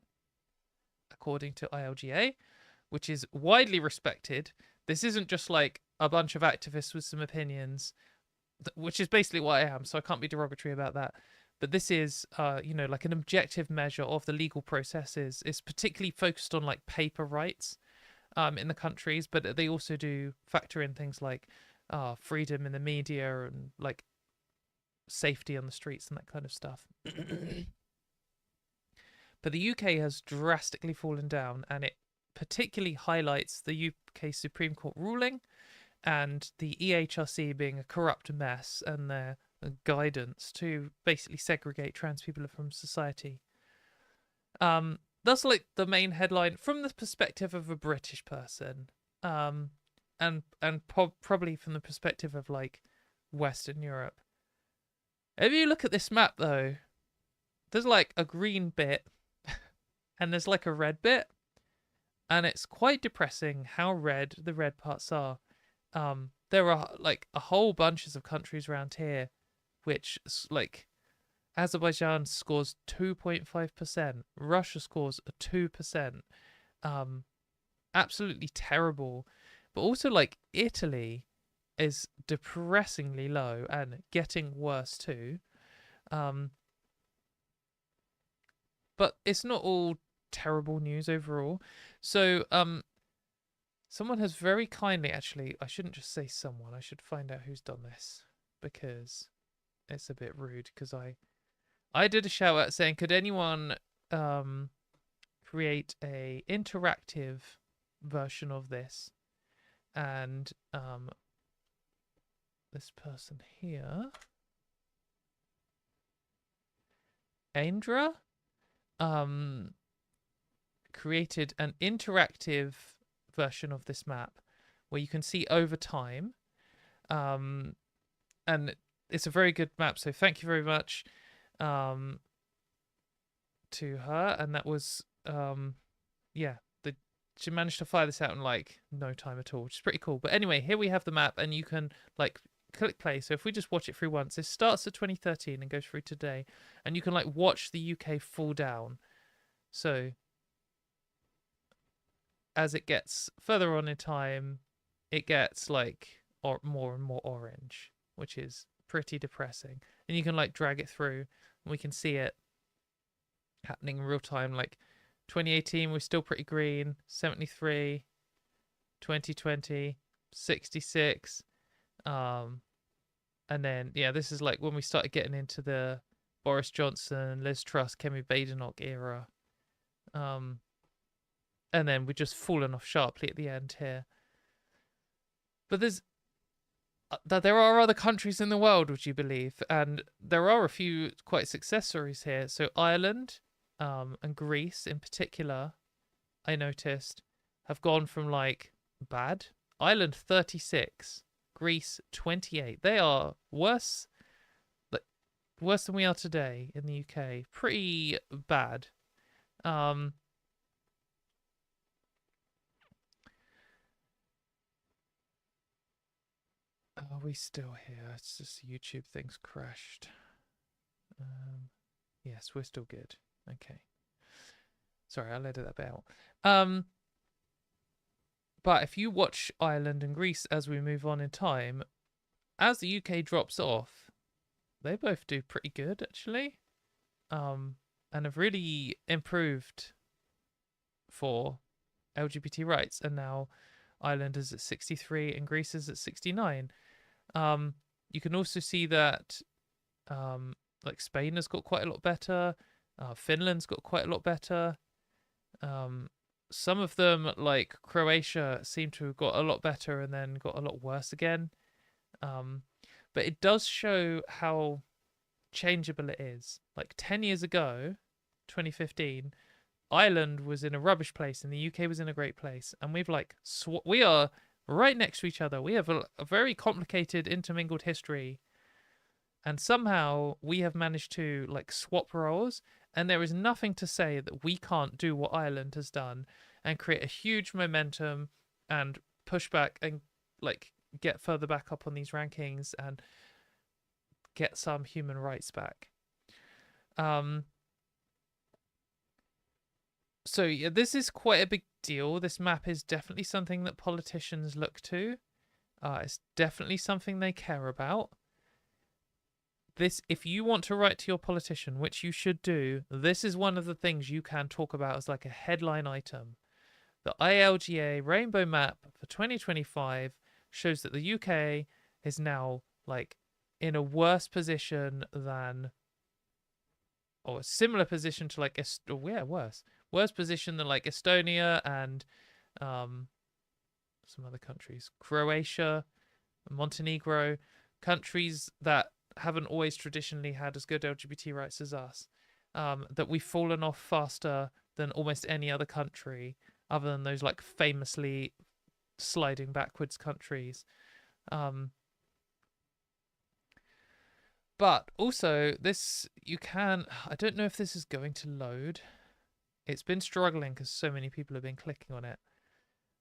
according to ILGA, which is widely respected. This isn't just like a bunch of activists with some opinions, which is basically what I am, so I can't be derogatory about that. But this is, like an objective measure of the legal processes. It's particularly focused on like paper rights in the countries, but they also do factor in things like freedom in the media and like safety on the streets and that kind of stuff. But the UK has drastically fallen down, and it particularly highlights the UK Supreme Court ruling and the EHRC being a corrupt mess and their guidance to basically segregate trans people from society. The that's like the main headline from the perspective of a British person, um, and probably from the perspective of like Western Europe. If you look at this map though, there's like a green bit and there's like a red bit, and it's quite depressing how red the red parts are. There are like a whole bunches of countries around here, which like Azerbaijan scores 2.5%, Russia scores a 2%. Um, Absolutely terrible. But also like Italy is depressingly low and getting worse too. Um, but it's not all terrible news overall. So someone has very kindly, actually, I shouldn't just say someone, I should find out who's done this because it's a bit rude because I did a shout out saying could anyone um create a interactive version of this, and this person here, Aindra, um created an interactive version of this map where you can see over time, um and it's a very good map, so thank you very much um to her. And that was yeah, she managed to fire this out in like no time at all, which is pretty cool. But anyway, here we have the map, and you can like click play. So if we just watch it through once, it starts at 2013 and goes through today, and you can like watch the UK fall down. So as it gets further on in time, it gets like more and more orange, which is pretty depressing. And you can like drag it through, and we can see it happening in real time. Like 2018 was still pretty green, 73, 2020, 66. And then yeah, this is like when we started getting into the Boris Johnson, Liz Truss, Kemi Badenoch era. And then we're just fallen off sharply at the end here. But there are other countries in the world, would you believe? And there are a few quite success stories here. So Ireland, and Greece in particular, I noticed, have gone from like bad. Ireland 36, Greece 28. They are worse, like worse than we are today in the UK. Pretty bad. Um, are we still here? It's just YouTube thing's crashed. Yes, we're still good. Okay. Sorry, I'll edit that bit out. But if you watch Ireland and Greece as we move on in time, as the UK drops off, they both do pretty good actually, and have really improved for LGBT rights. And now Ireland is at 63 and Greece is at 69. You can also see that like Spain has got quite a lot better. Finland's got quite a lot better. Some of them, like Croatia, seem to have got a lot better and then got a lot worse again. But it does show how changeable it is. Like 10 years ago, 2015, Ireland was in a rubbish place and the UK was in a great place. And we've like, we are right next to each other. We have a very complicated, intermingled history. And somehow we have managed to like swap roles, and there is nothing to say that we can't do what Ireland has done and create a huge momentum and push back and like get further back up on these rankings and get some human rights back. So yeah, this is quite a big deal. This map is definitely something that politicians look to. It's definitely something they care about. This, if you want to write to your politician, which you should do, this is one of the things you can talk about as like a headline item. The ILGA rainbow map for 2025 shows that the UK is now like in a worse position than, or a similar position to like worse position than like Estonia and some other countries, Croatia, Montenegro, countries that haven't always traditionally had as good LGBT rights as us, that we've fallen off faster than almost any other country, other than those like famously sliding backwards countries. Um, but also, this you can. I don't know if this is going to load. It's been struggling because so many people have been clicking on it.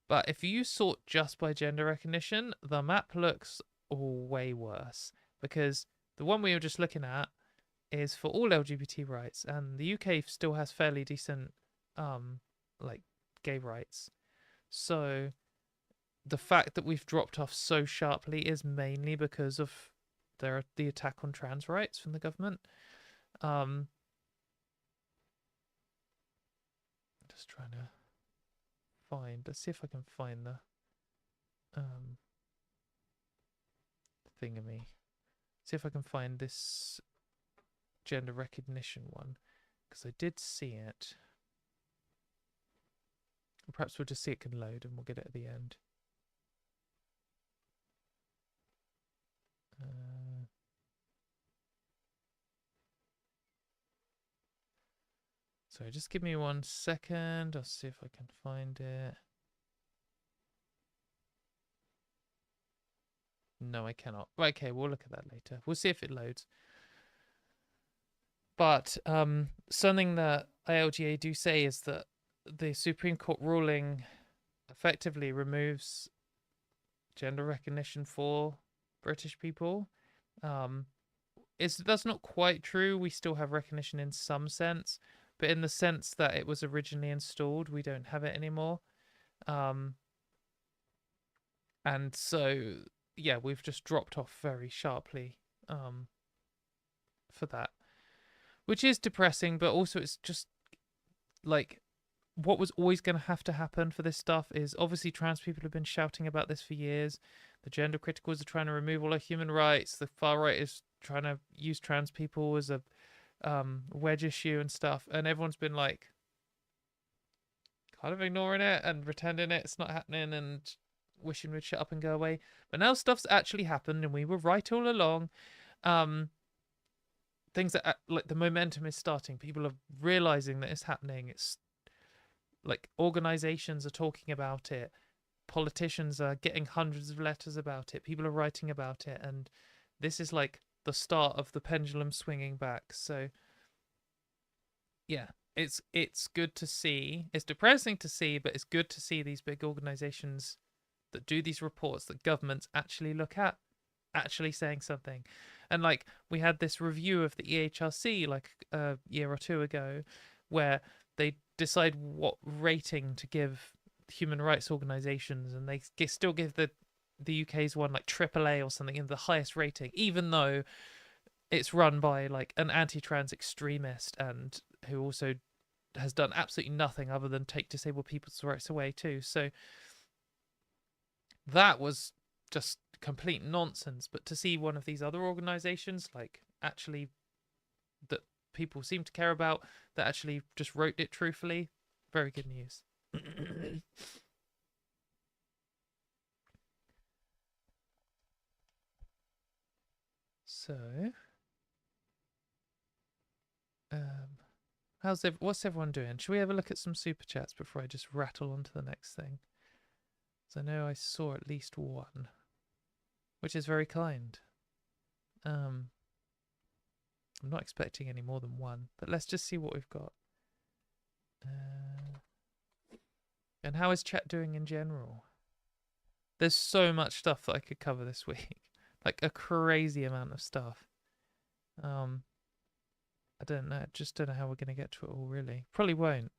But if you sort just by gender recognition, the map looks way worse, because the one we were just looking at is for all LGBT rights, and the UK still has fairly decent, like gay rights. So the fact that we've dropped off so sharply is mainly because of the attack on trans rights from the government. Just trying to find. Let's see if I can find the thingamy. See if I can find this gender recognition one, because I did see it. Perhaps we'll just see it can load and we'll get it at the end. Sorry, just give me 1 second. I'll see if I can find it. No, I cannot. Right, okay, we'll look at that later. We'll see if it loads. But something that ILGA do say is that the Supreme Court ruling effectively removes gender recognition for British people. That's not quite true. We still have recognition in some sense, but in the sense that it was originally installed, we don't have it anymore. And so, yeah, we've just dropped off very sharply for that, which is depressing, but also it's just like what was always going to have to happen for this stuff is obviously trans people have been shouting about this for years. The gender criticals are trying to remove all our human rights. The far right is trying to use trans people as a wedge issue and stuff, and everyone's been like kind of ignoring it and pretending it's not happening and wishing we'd shut up and go away. But now stuff's actually happened, and we were right all along. Things that like the momentum is starting. People are realizing that it's happening. It's like organizations are talking about it. Politicians are getting hundreds of letters about it. People are writing about it, and this is like the start of the pendulum swinging back. So yeah, it's good to see. It's depressing to see, but it's good to see these big organizations that do these reports that governments actually look at actually saying something. And like we had this review of the EHRC like a year or two ago where they decide what rating to give human rights organizations, and they still give the UK's one like AAA or something in the highest rating, even though it's run by like an anti-trans extremist and who also has done absolutely nothing other than take disabled people's rights away too. So that was just complete nonsense. But to see one of these other organizations like actually that people seem to care about, that actually just wrote it truthfully, very good news. So what's everyone doing? Should we have a look at some super chats before I just rattle on to the next thing? So I know I saw at least one, which is very kind. I'm not expecting any more than one, but let's just see what we've got. And how is chat doing in general? There's so much stuff that I could cover this week, like a crazy amount of stuff. I don't know. Just don't know how we're going to get to it all, really. Probably won't.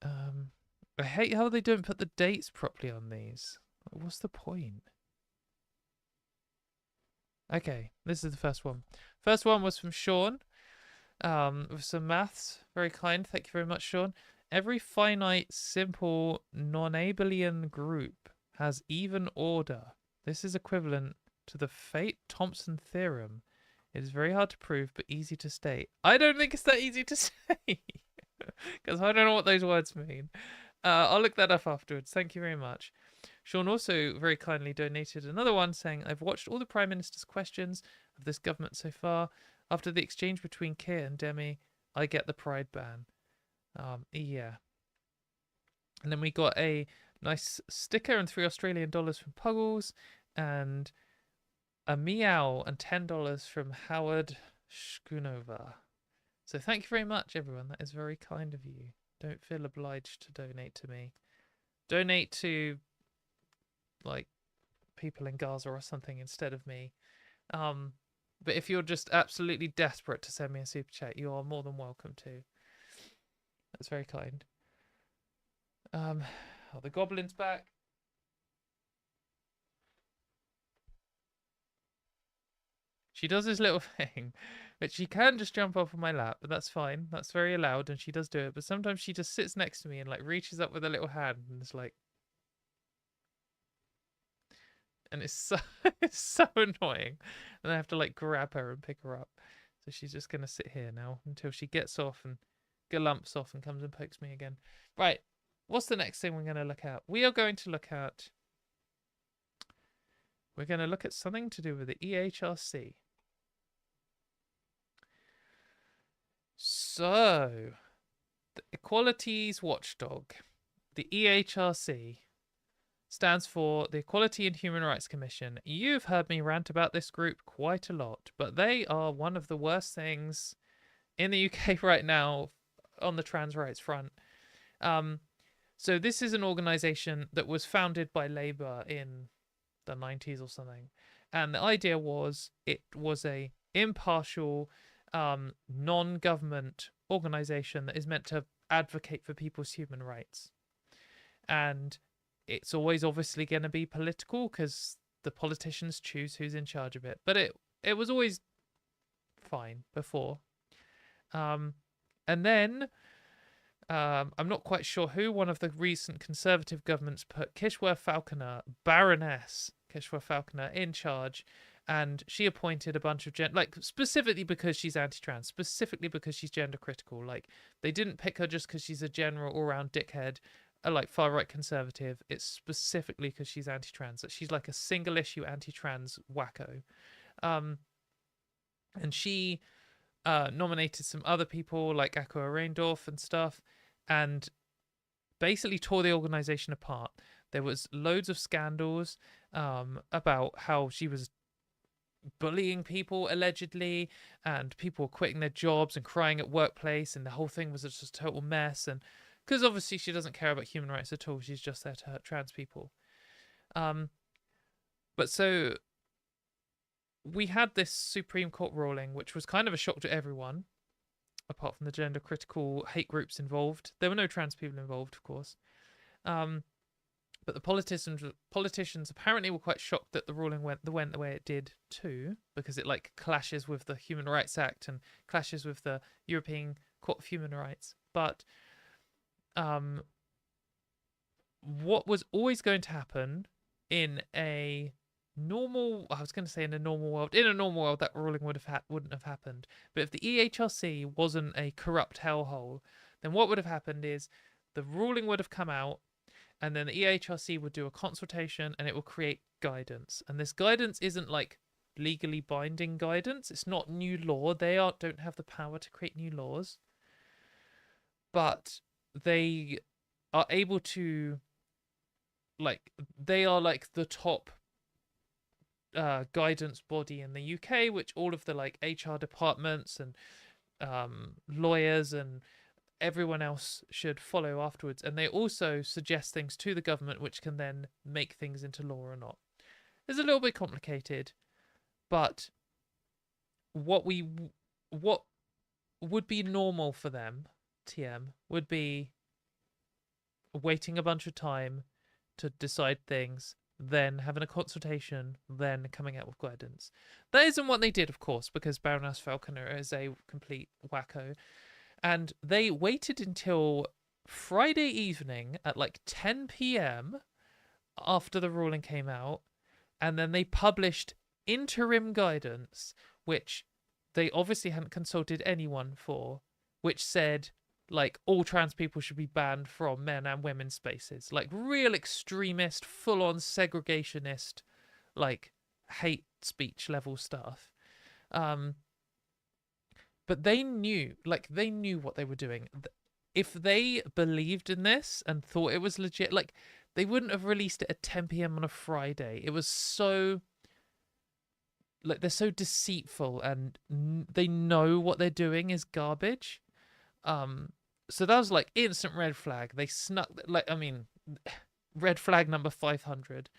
I hate how they don't put the dates properly on these. What's the point? Okay, this is the first one. First one was from Sean, with some maths. Very kind. Thank you very much, Sean. Every finite, simple, non-abelian group has even order. This is equivalent to the Fate-Thompson theorem. It is very hard to prove, but easy to state. I don't think it's that easy to say, because I don't know what those words mean. I'll look that up afterwards. Thank you very much. Sean also very kindly donated another one saying, I've watched all the Prime Minister's questions of this government so far. After the exchange between Keir and Demi, I get the Pride ban. Yeah. And then we got a nice sticker and $3 Australian from Puggles, and a meow and $10 from Howard Schoonover. So thank you very much, everyone. That is very kind of you. Don't feel obliged to donate to me. Donate to like people in Gaza or something instead of me. Um, but if you're just absolutely desperate to send me a super chat, you are more than welcome to. That's very kind. Oh, the goblin's back. She does this little thing, but she can just jump off of my lap, but that's fine. That's very allowed, and she does do it. But sometimes she just sits next to me and like reaches up with a little hand, and it's like, and it's so it's so annoying, and I have to like grab her and pick her up. So she's just gonna sit here now until she gets off and galumps off and comes and pokes me again. Right, what's the next thing we're gonna look at? We are going to look at. We're going to look at something to do with the EHRC. So, the Equalities Watchdog, the EHRC, stands for the Equality and Human Rights Commission. You've heard me rant about this group quite a lot, but they are one of the worst things in the UK right now on the trans rights front. So this is an organisation that was founded by Labour in the 90s or something, and the idea was it was a impartial non-government organization that is meant to advocate for people's human rights, and it's always obviously going to be political because the politicians choose who's in charge of it, but it was always fine before. And then I'm not quite sure who, one of the recent Conservative governments put Kishore Falconer, Baroness Kishore Falconer, in charge, and she appointed a bunch of specifically because she's anti-trans, specifically because she's gender critical. Like, they didn't pick her just because she's a general all-round dickhead, like far-right conservative. It's specifically because she's anti-trans, that she's like a single-issue anti-trans wacko. And she nominated some other people like Aqua Reindorf and stuff, and basically tore the organization apart. There was loads of scandals about how she was bullying people allegedly, and people were quitting their jobs and crying at workplace, and the whole thing was just a total mess. And because obviously she doesn't care about human rights at all, she's just there to hurt trans people. But so we had this Supreme Court ruling, which was kind of a shock to everyone, apart from the gender critical hate groups involved. There were no trans people involved, of course. But the politicians apparently were quite shocked that the ruling went the way it did too, because it like clashes with the Human Rights Act and clashes with the European Court of Human Rights. But what was always going to happen in a normal, I was going to say in a normal world, that ruling wouldn't have happened. But if the EHRC wasn't a corrupt hellhole, then what would have happened is the ruling would have come out, and then the EHRC would do a consultation, and it will create guidance. And this guidance isn't like legally binding guidance. It's not new law. They don't have the power to create new laws, but they are able to, like, they are like the top guidance body in the UK, which all of the like HR departments and lawyers and everyone else should follow afterwards. And they also suggest things to the government which can then make things into law or not. It's a little bit complicated, but what would be normal for them, TM, would be waiting a bunch of time to decide things, then having a consultation, then coming out with guidance. That isn't what they did, of course, because Baroness Falconer is a complete wacko. And they waited until Friday evening at like 10 p.m. after the ruling came out, and then they published interim guidance, which they obviously hadn't consulted anyone for, which said, like, all trans people should be banned from men and women's spaces. Like, real extremist, full-on segregationist, like, hate speech level stuff. But they knew what they were doing. if they believed in this and thought it was legit, like they wouldn't have released it at 10 p.m. on a Friday. It was so like they're so deceitful and they know what they're doing is garbage. Um, so that was like instant red flag. They snuck like I mean, red flag number 500.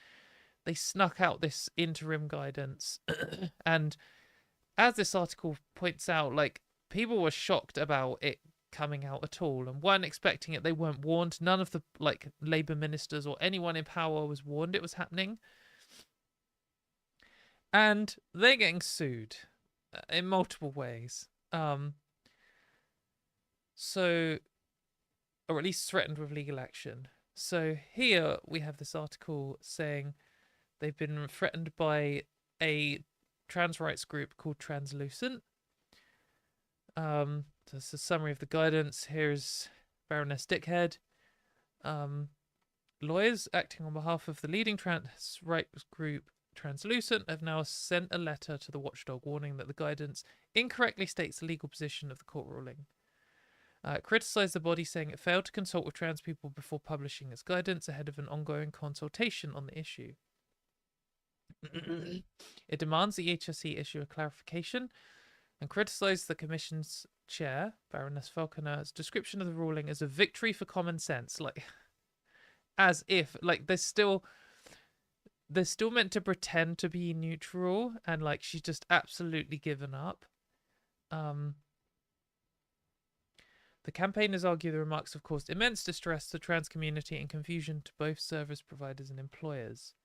They snuck out this interim guidance, and as this article points out, like people were shocked about it coming out at all and weren't expecting it. They weren't warned. None of the like Labour ministers or anyone in power was warned it was happening. And they're getting sued in multiple ways. So, or at least threatened with legal action. So here we have this article saying they've been threatened by a trans rights group called Translucent. That's a summary of the guidance. Here's Baroness Dickhead. Lawyers acting on behalf of the leading trans rights group Translucent have now sent a letter to the watchdog warning that the guidance incorrectly states the legal position of the court ruling. It criticised the body, saying it failed to consult with trans people before publishing its guidance ahead of an ongoing consultation on the issue. It demands the EHRC issue a clarification and criticised the Commission's chair, Baroness Falconer's description of the ruling as a victory for common sense. Like, as if, like, they're still meant to pretend to be neutral, and like she's just absolutely given up. The campaigners argue the remarks have caused immense distress to the trans community and confusion to both service providers and employers.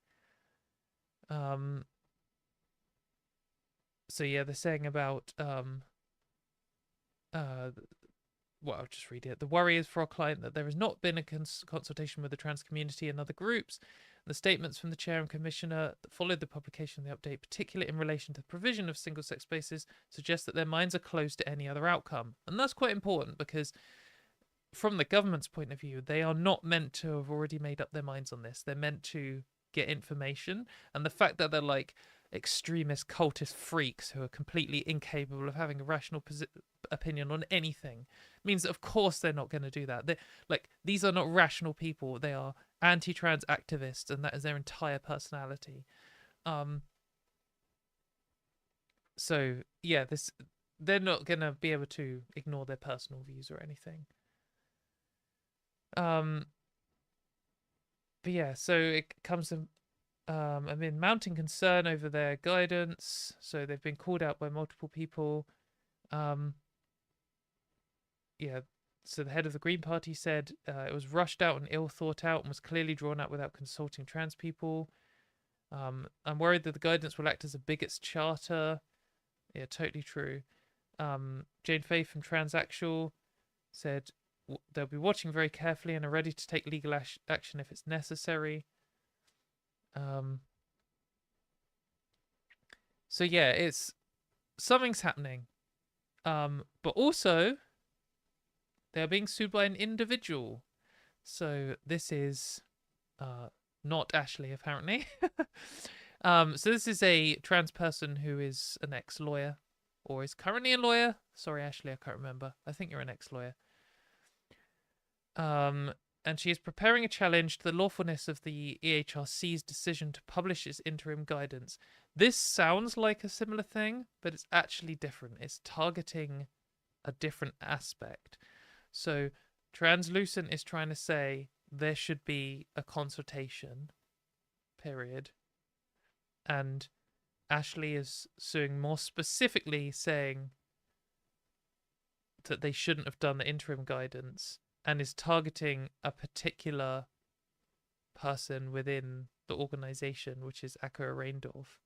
So yeah, they're saying about well, I'll just read it. The worry is for our client that there has not been a consultation with the trans community and other groups. The statements from the chair and commissioner that followed the publication of the update, particularly in relation to the provision of single-sex spaces, suggest that their minds are closed to any other outcome. And that's quite important because from the government's point of view, they are not meant to have already made up their minds on this. They're meant to get information. And the fact that they're like extremist cultist freaks who are completely incapable of having a rational opinion on anything means that of course they're not going to do that. They're, like, these are not rational people. They are anti-trans activists, and that is their entire personality. So yeah, this they're not going to be able to ignore their personal views or anything. But yeah, so it comes to amid mounting concern over their guidance. So they've been called out by multiple people. Yeah, so the head of the Green Party said it was rushed out and ill thought out and was clearly drawn up without consulting trans people. I'm worried that the guidance will act as a bigot's charter. Yeah, totally true. Jane Fay from Transactual said they'll be watching very carefully and are ready to take legal action if it's necessary. So yeah, it's something's happening. But also they're being sued by an individual. So this is not Ashley, apparently. So this is a trans person who is an ex-lawyer or is currently a lawyer. Sorry, Ashley, I can't remember. I think you're an ex-lawyer. And she is preparing a challenge to the lawfulness of the EHRC's decision to publish its interim guidance. This sounds like a similar thing, but it's actually different. It's targeting a different aspect. So Translucent is trying to say there should be a consultation, period. And Ashley is suing more specifically, saying that they shouldn't have done the interim guidance and is targeting a particular person within the organization, which is Akira Reindorf.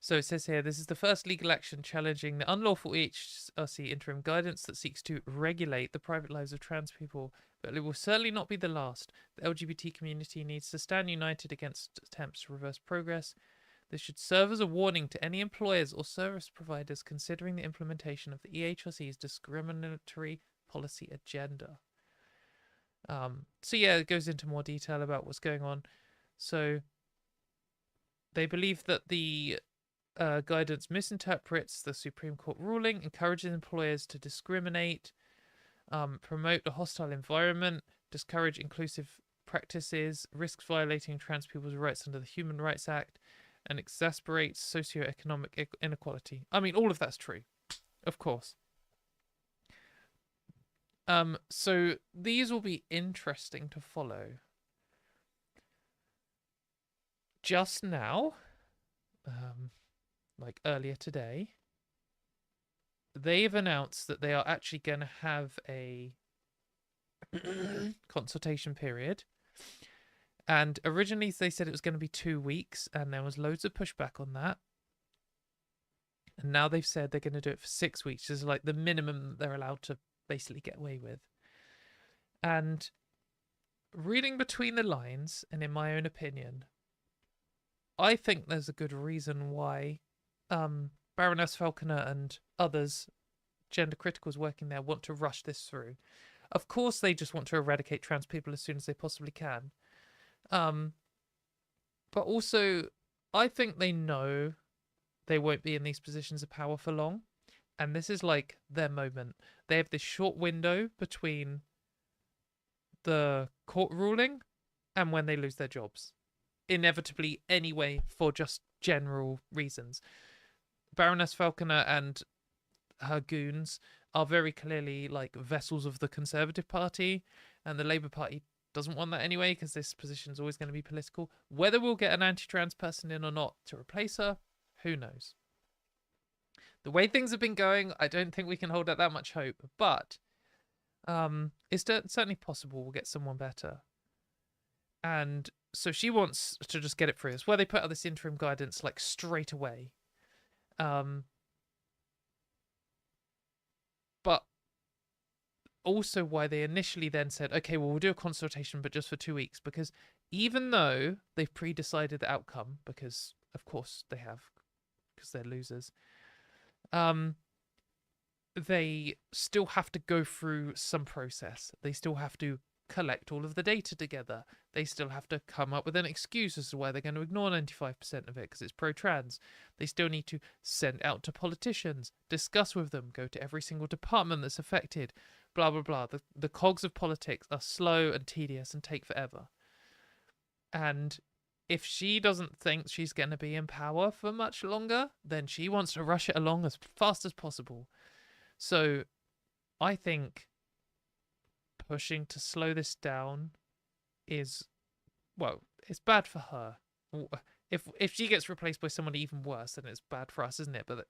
So it says here, this is the first legal action challenging the unlawful EHRC interim guidance that seeks to regulate the private lives of trans people, but it will certainly not be the last. The LGBT community needs to stand united against attempts to reverse progress. This should serve as a warning to any employers or service providers considering the implementation of the EHRC's discriminatory policy agenda. So yeah, it goes into more detail about what's going on. So they believe that the guidance misinterprets the Supreme Court ruling, encourages employers to discriminate, promote a hostile environment, discourage inclusive practices, risks violating trans people's rights under the Human Rights Act, and exasperates socioeconomic inequality. I mean, all of that's true, of course. So these will be interesting to follow. Just now, like earlier today, they've announced that they are actually going to have a consultation period. And originally they said it was going to be 2 weeks, and there was loads of pushback on that. And now they've said they're going to do it for 6 weeks, which is like the minimum they're allowed to basically get away with. And reading between the lines, and in my own opinion, I think there's a good reason why Baroness Falconer and others, gender criticals working there, want to rush this through. Of course, they just want to eradicate trans people as soon as they possibly can. But also, I think they know they won't be in these positions of power for long. And this is like their moment. They have this short window between the court ruling and when they lose their jobs. Inevitably, anyway, for just general reasons. Baroness Falconer and her goons are very clearly like vessels of the Conservative Party, and the Labour Party doesn't want that anyway because this position is always going to be political. Whether we'll get an anti-trans person in or not to replace her, who knows? The way things have been going, I don't think we can hold out that much hope, but it's certainly possible we'll get someone better. And so she wants to just get it through. It's where they put out this interim guidance like straight away. But also why they initially then said, okay, well, we'll do a consultation, but just for 2 weeks, because even though they've pre-decided the outcome, because of course they have, because they're losers, they still have to go through some process. They still have to collect all of the data together. They still have to come up with an excuse as to why they're going to ignore 95% of it because it's pro-trans. They still need to send out to politicians, discuss with them, go to every single department that's affected, blah, blah, blah. The cogs of politics are slow and tedious and take forever. And if she doesn't think she's going to be in power for much longer, then she wants to rush it along as fast as possible. So I think pushing to slow this down is, well, it's bad for her. If she gets replaced by someone even worse, then it's bad for us, isn't it? But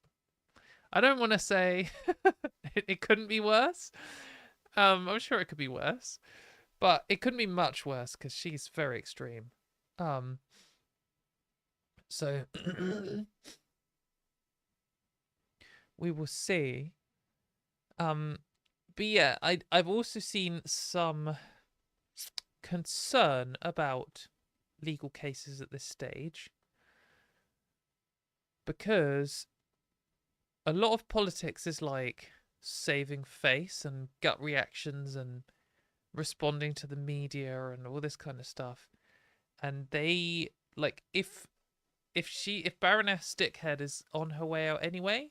I don't want to say it couldn't be worse. I'm sure it could be worse, but it couldn't be much worse because she's very extreme. So we will see. But yeah, I've also seen some concern about legal cases at this stage because a lot of politics is like saving face and gut reactions and responding to the media and all this kind of stuff. And they like if Baroness Stickhead is on her way out anyway,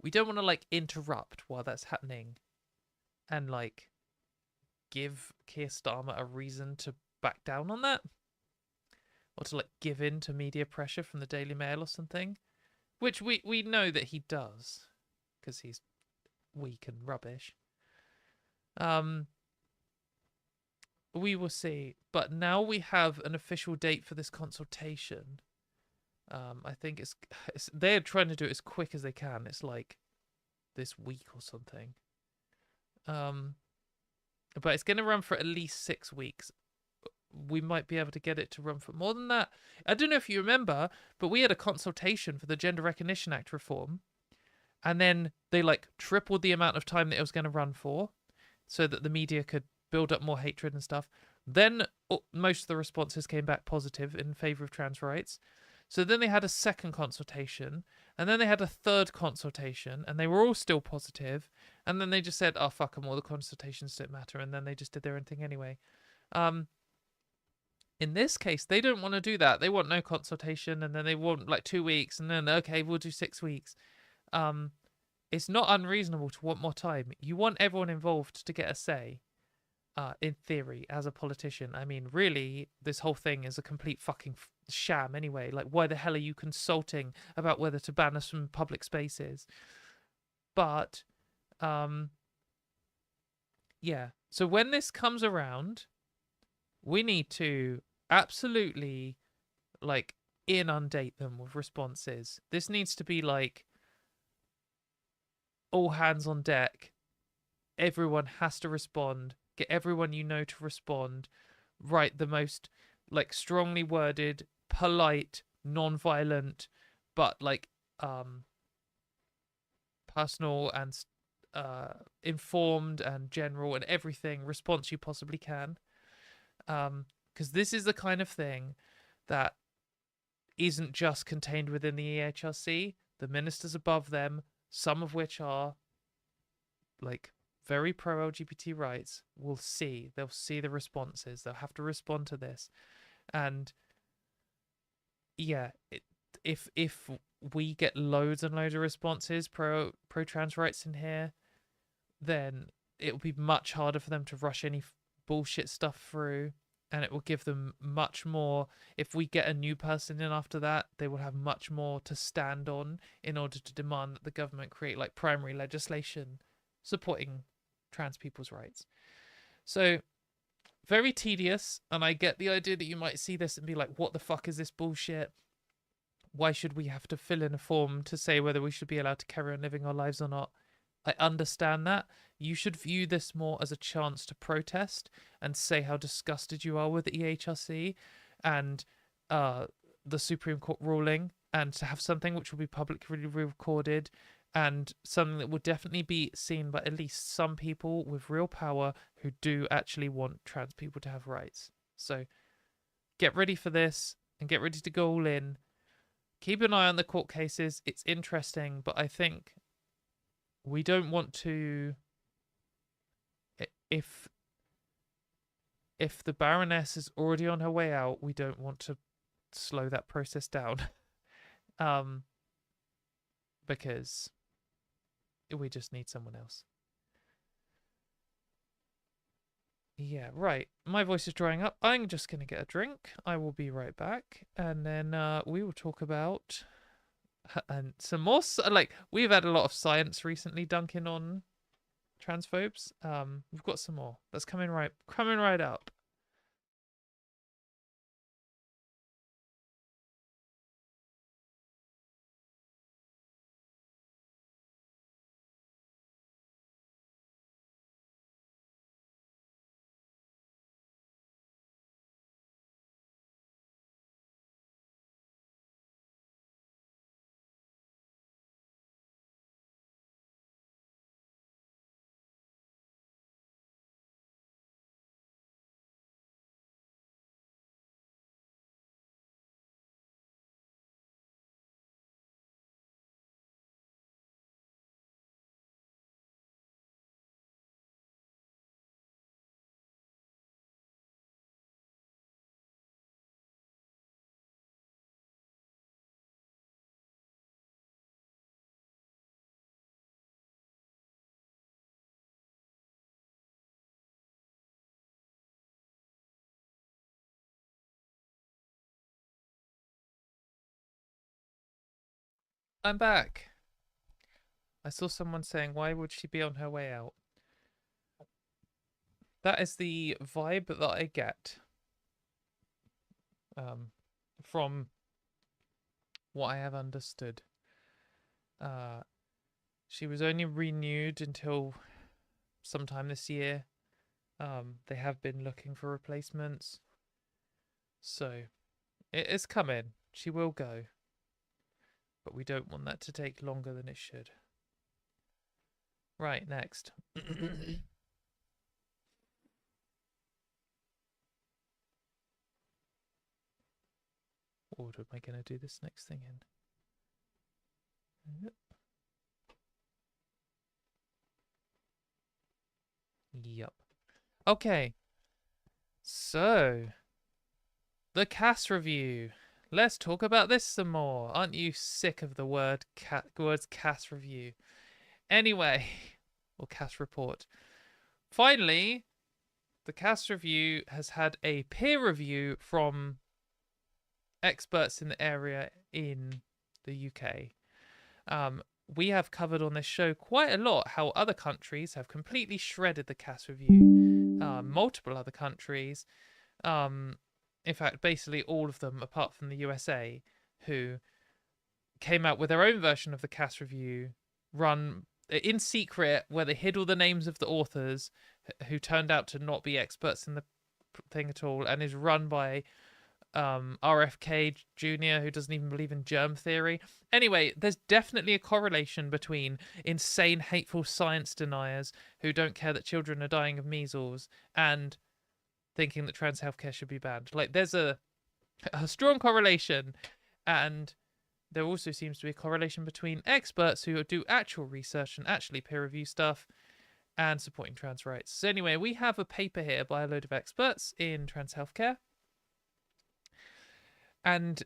we don't want to like interrupt while that's happening and like give Keir Starmer a reason to back down on that or to like give in to media pressure from the Daily Mail or something, which we know that he does because he's weak and rubbish. We will see, but now we have an official date for this consultation. I think it's they're trying to do it as quick as they can. It's like this week or something. But it's going to run for at least 6 weeks. We might be able to get it to run for more than that. I don't know if you remember, but we had a consultation for the Gender Recognition Act reform, and then they like tripled the amount of time that it was going to run for, so that the media could build up more hatred and stuff. Then most of the responses came back positive in favor of trans rights. So then they had a second consultation, and then they had a third consultation, and they were all still positive. And then they just said, "Oh fuck them, all the consultations don't matter," and then they just did their own thing anyway. In this case, they don't want to do that. They want no consultation, and then they want like 2 weeks, and then okay, we'll do 6 weeks. Um, it's not unreasonable to want more time. You want everyone involved to get a say. In theory, as a politician, I mean, really, this whole thing is a complete fucking sham anyway. Like, why the hell are you consulting about whether to ban us from public spaces? But, um, yeah. So when this comes around, we need to absolutely like inundate them with responses. This needs to be like all hands on deck. Everyone has to respond. Get everyone you know to respond. Write the most like strongly worded, polite, non-violent, but like personal and informed and general and everything response you possibly can. Because this is the kind of thing that isn't just contained within the EHRC. The ministers above them, some of which are like very pro LGBT rights, will see. They'll see the responses. They'll have to respond to this, and yeah, if we get loads and loads of responses pro trans rights in here, then it will be much harder for them to rush any bullshit stuff through, and it will give them much more. If we get a new person in after that, they will have much more to stand on in order to demand that the government create like primary legislation supporting trans people's rights. So very tedious, and I get the idea that you might see this and be like, what the fuck is this bullshit? Why should we have to fill in a form to say whether we should be allowed to carry on living our lives or not? I understand that. You should view this more as a chance to protest and say how disgusted you are with the EHRC and the Supreme Court ruling, and to have something which will be publicly recorded and something that will definitely be seen by at least some people with real power who do actually want trans people to have rights. So get ready for this and get ready to go all in. Keep an eye on the court cases. It's interesting, but I think we don't want to. If the Baroness is already on her way out, we don't want to slow that process down, because we just need someone else. Yeah, right. My voice is drying up. I'm just gonna get a drink. I will be right back, and then we will talk about and some more. Like, we've had a lot of science recently dunking on transphobes. We've got some more that's coming right up. I'm back. I saw someone saying, why would she be on her way out? That is the vibe that I get from what I have understood. Uh, she was only renewed until sometime this year. They have been looking for replacements. So it is coming. She will go. But we don't want that to take longer than it should. Right, next. What order am I going to do this next thing in? Yup. Okay. So, The CAS review. Let's talk about this some more. Aren't you sick of the words CAS review? Anyway, or CAS report. Finally, the CAS review has had a peer review from experts in the area in the UK. We have covered on this show quite a lot how other countries have completely shredded the CAS review. Multiple other countries, in fact, basically all of them apart from the USA, who came out with their own version of the CAS review, run in secret, where they hid all the names of the authors who turned out to not be experts in the thing at all, and is run by RFK Jr., who doesn't even believe in germ theory. Anyway, there's definitely a correlation between insane, hateful science deniers who don't care that children are dying of measles and thinking that trans healthcare should be banned. Like, there's a strong correlation, and there also seems to be a correlation between experts who do actual research and actually peer review stuff and supporting trans rights. So anyway, we have a paper here by a load of experts in trans healthcare, and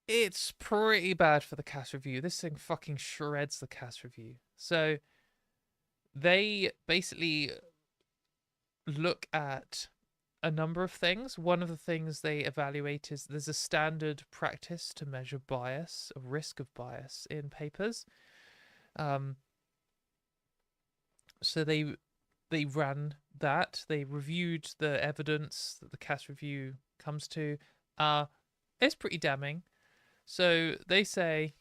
it's pretty bad for the CAS review. This thing fucking shreds the CAS review. So they basically look at a number of things. One of the things they evaluate is there's a standard practice to measure bias, or risk of bias in papers. So they ran that. They reviewed the evidence that the CAS review comes to. It's pretty damning. So they say,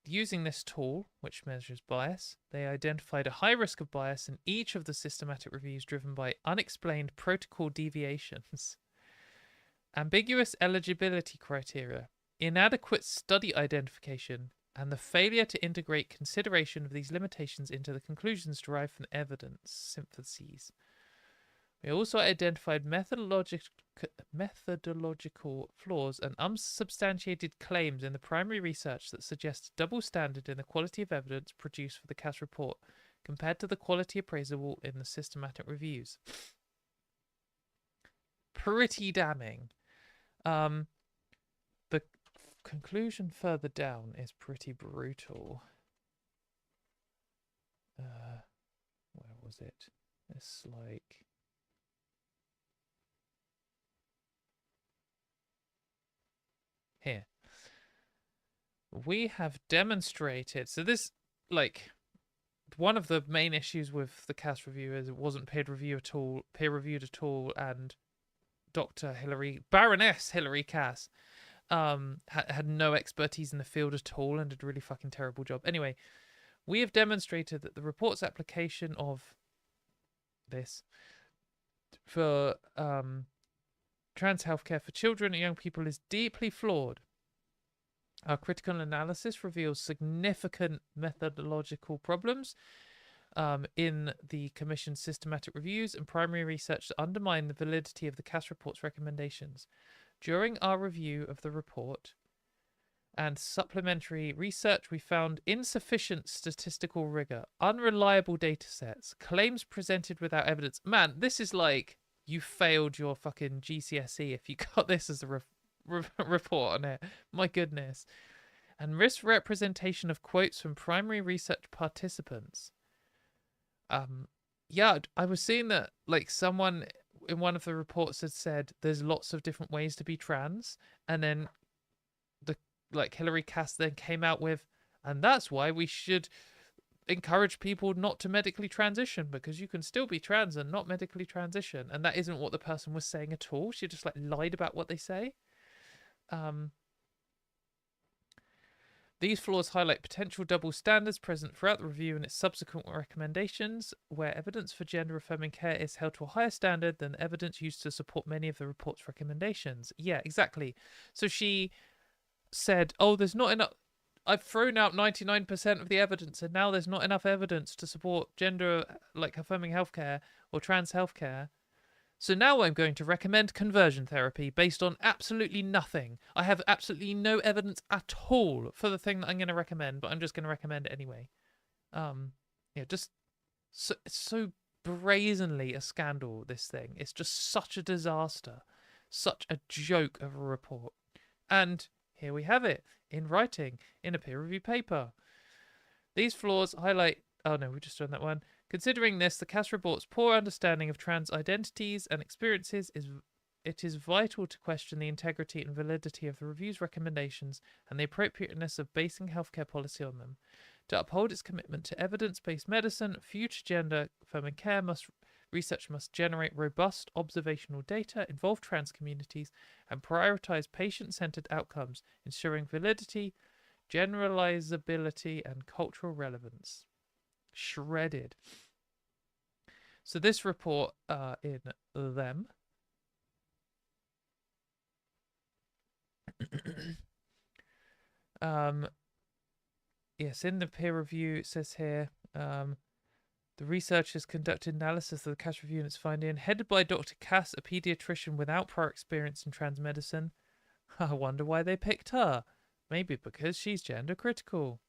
using this tool, which measures bias, they identified a high risk of bias in each of the systematic reviews driven by unexplained protocol deviations, ambiguous eligibility criteria, inadequate study identification, and the failure to integrate consideration of these limitations into the conclusions derived from evidence syntheses. We also identified methodological flaws and unsubstantiated claims in the primary research that suggest a double standard in the quality of evidence produced for the CAS report compared to the quality appraisable in the systematic reviews. Pretty damning. The conclusion further down is pretty brutal. Where was it? It's like... here. We have demonstrated... So this, like... One of the main issues with the CAS review is it wasn't peer reviewed at all, and Baroness Hilary Cass, had no expertise in the field at all and did a really fucking terrible job. Anyway, we have demonstrated that the report's application of this for trans healthcare for children and young people is deeply flawed. Our critical analysis reveals significant methodological problems in the Commission's systematic reviews and primary research that undermine the validity of the CAS report's recommendations. During our review of the report and supplementary research, we found insufficient statistical rigor, unreliable data sets, claims presented without evidence. Man, this is like you failed your fucking GCSE if you got this as a report on it. My goodness. And misrepresentation of quotes from primary research participants. Yeah, I was seeing that, like, someone in one of the reports had said there's lots of different ways to be trans, and then Hilary Cass then came out with, and that's why we should encourage people not to medically transition, because you can still be trans and not medically transition. And that isn't what the person was saying at all. She just lied about what they say. These flaws highlight potential double standards present throughout the review and its subsequent recommendations, where evidence for gender-affirming care is held to a higher standard than evidence used to support many of the report's recommendations. Yeah, exactly. So she said, oh, there's not enough... I've thrown out 99% of the evidence, and now there's not enough evidence to support gender-affirming healthcare or trans healthcare. So now I'm going to recommend conversion therapy based on absolutely nothing. I have absolutely no evidence at all for the thing that I'm going to recommend, but I'm just going to recommend it anyway. Yeah, just so, it's so brazenly a scandal, this thing. It's just such a disaster, such a joke of a report. And here we have it in writing in a peer review paper. These flaws highlight. Oh no, we just done that one. Considering this, the CAS report's poor understanding of trans identities and experiences is vital to question the integrity and validity of the review's recommendations and the appropriateness of basing healthcare policy on them. To uphold its commitment to evidence-based medicine, future gender-affirming care research must generate robust observational data, involve trans communities, and prioritize patient-centered outcomes, ensuring validity, generalizability, and cultural relevance. Shredded. So this report in them yes, in the peer review it says here the researchers conducted analysis of the CAS review and its finding, headed by Dr. Cass, a pediatrician without prior experience in trans medicine. I wonder why they picked her. Maybe because she's gender critical.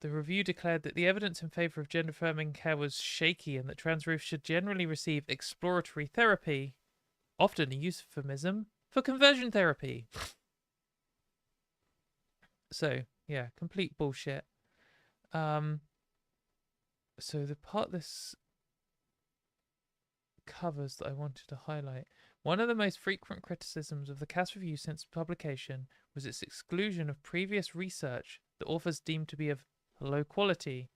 The review declared that the evidence in favour of gender affirming care was shaky and that trans youth should generally receive exploratory therapy, often a euphemism for conversion therapy. So, yeah, complete bullshit. So the part this covers that I wanted to highlight. One of the most frequent criticisms of the CAS review since publication was its exclusion of previous research the authors deemed to be of low quality.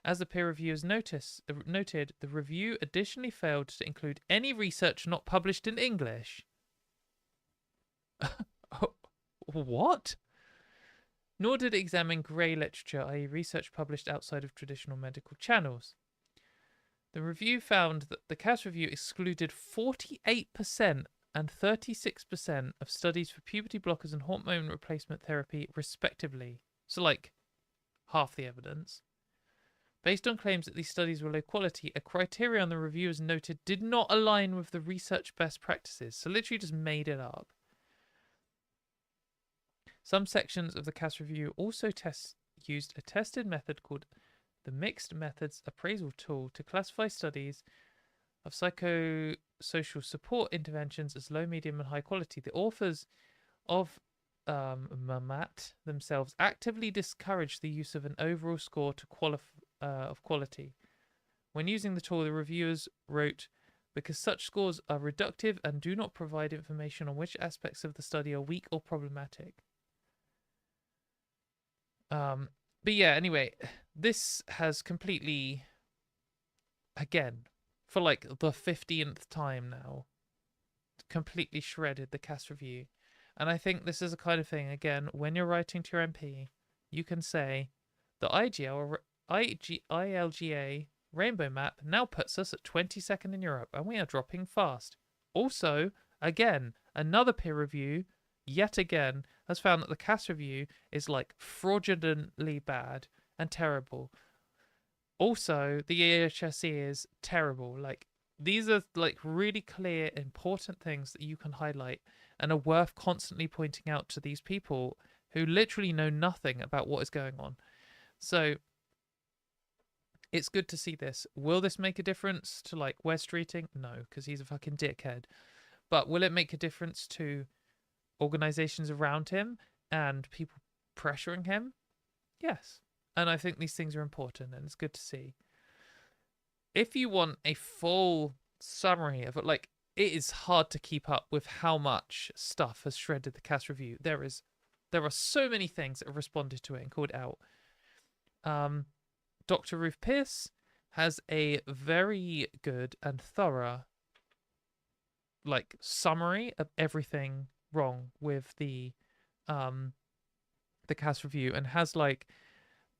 As the peer reviewers noted, the review additionally failed to include any research not published in English. What? Nor did it examine grey literature, i.e. research published outside of traditional medical channels. The review found that the CAS review excluded 48% and 36% of studies for puberty blockers and hormone replacement therapy, respectively. So, like, half the evidence. Based on claims that these studies were low quality, a criterion the reviewers noted did not align with the research best practices, so literally just made it up. Some sections of the CAS review also used a tested method called the Mixed Methods Appraisal Tool to classify studies of psychosocial support interventions as low, medium, and high quality. The authors of MAMAT themselves actively discouraged the use of an overall score to of quality. When using the tool, the reviewers wrote, because such scores are reductive and do not provide information on which aspects of the study are weak or problematic. But yeah, anyway, this has completely, again, for like the 15th time now, completely shredded the CAS review. And I think this is the kind of thing, again, when you're writing to your MP, you can say the ILGA rainbow map now puts us at 22nd in Europe, and we are dropping fast. Also, again, another peer review, yet again, has found that the CAS review is like fraudulently bad and terrible. Also, the EHSE is terrible. Like, these are like really clear, important things that you can highlight and are worth constantly pointing out to these people who literally know nothing about what is going on. So it's good to see this. Will this make a difference to like Wes Streeting? No, because he's a fucking dickhead. But will it make a difference to organizations around him and people pressuring him? Yes. And I think these things are important and it's good to see. If you want a full summary of it, like, it is hard to keep up with how much stuff has shredded the CAS review. There are so many things that have responded to it and called out. Dr. Ruth Pierce has a very good and thorough like summary of everything wrong with the CAS review, and has like,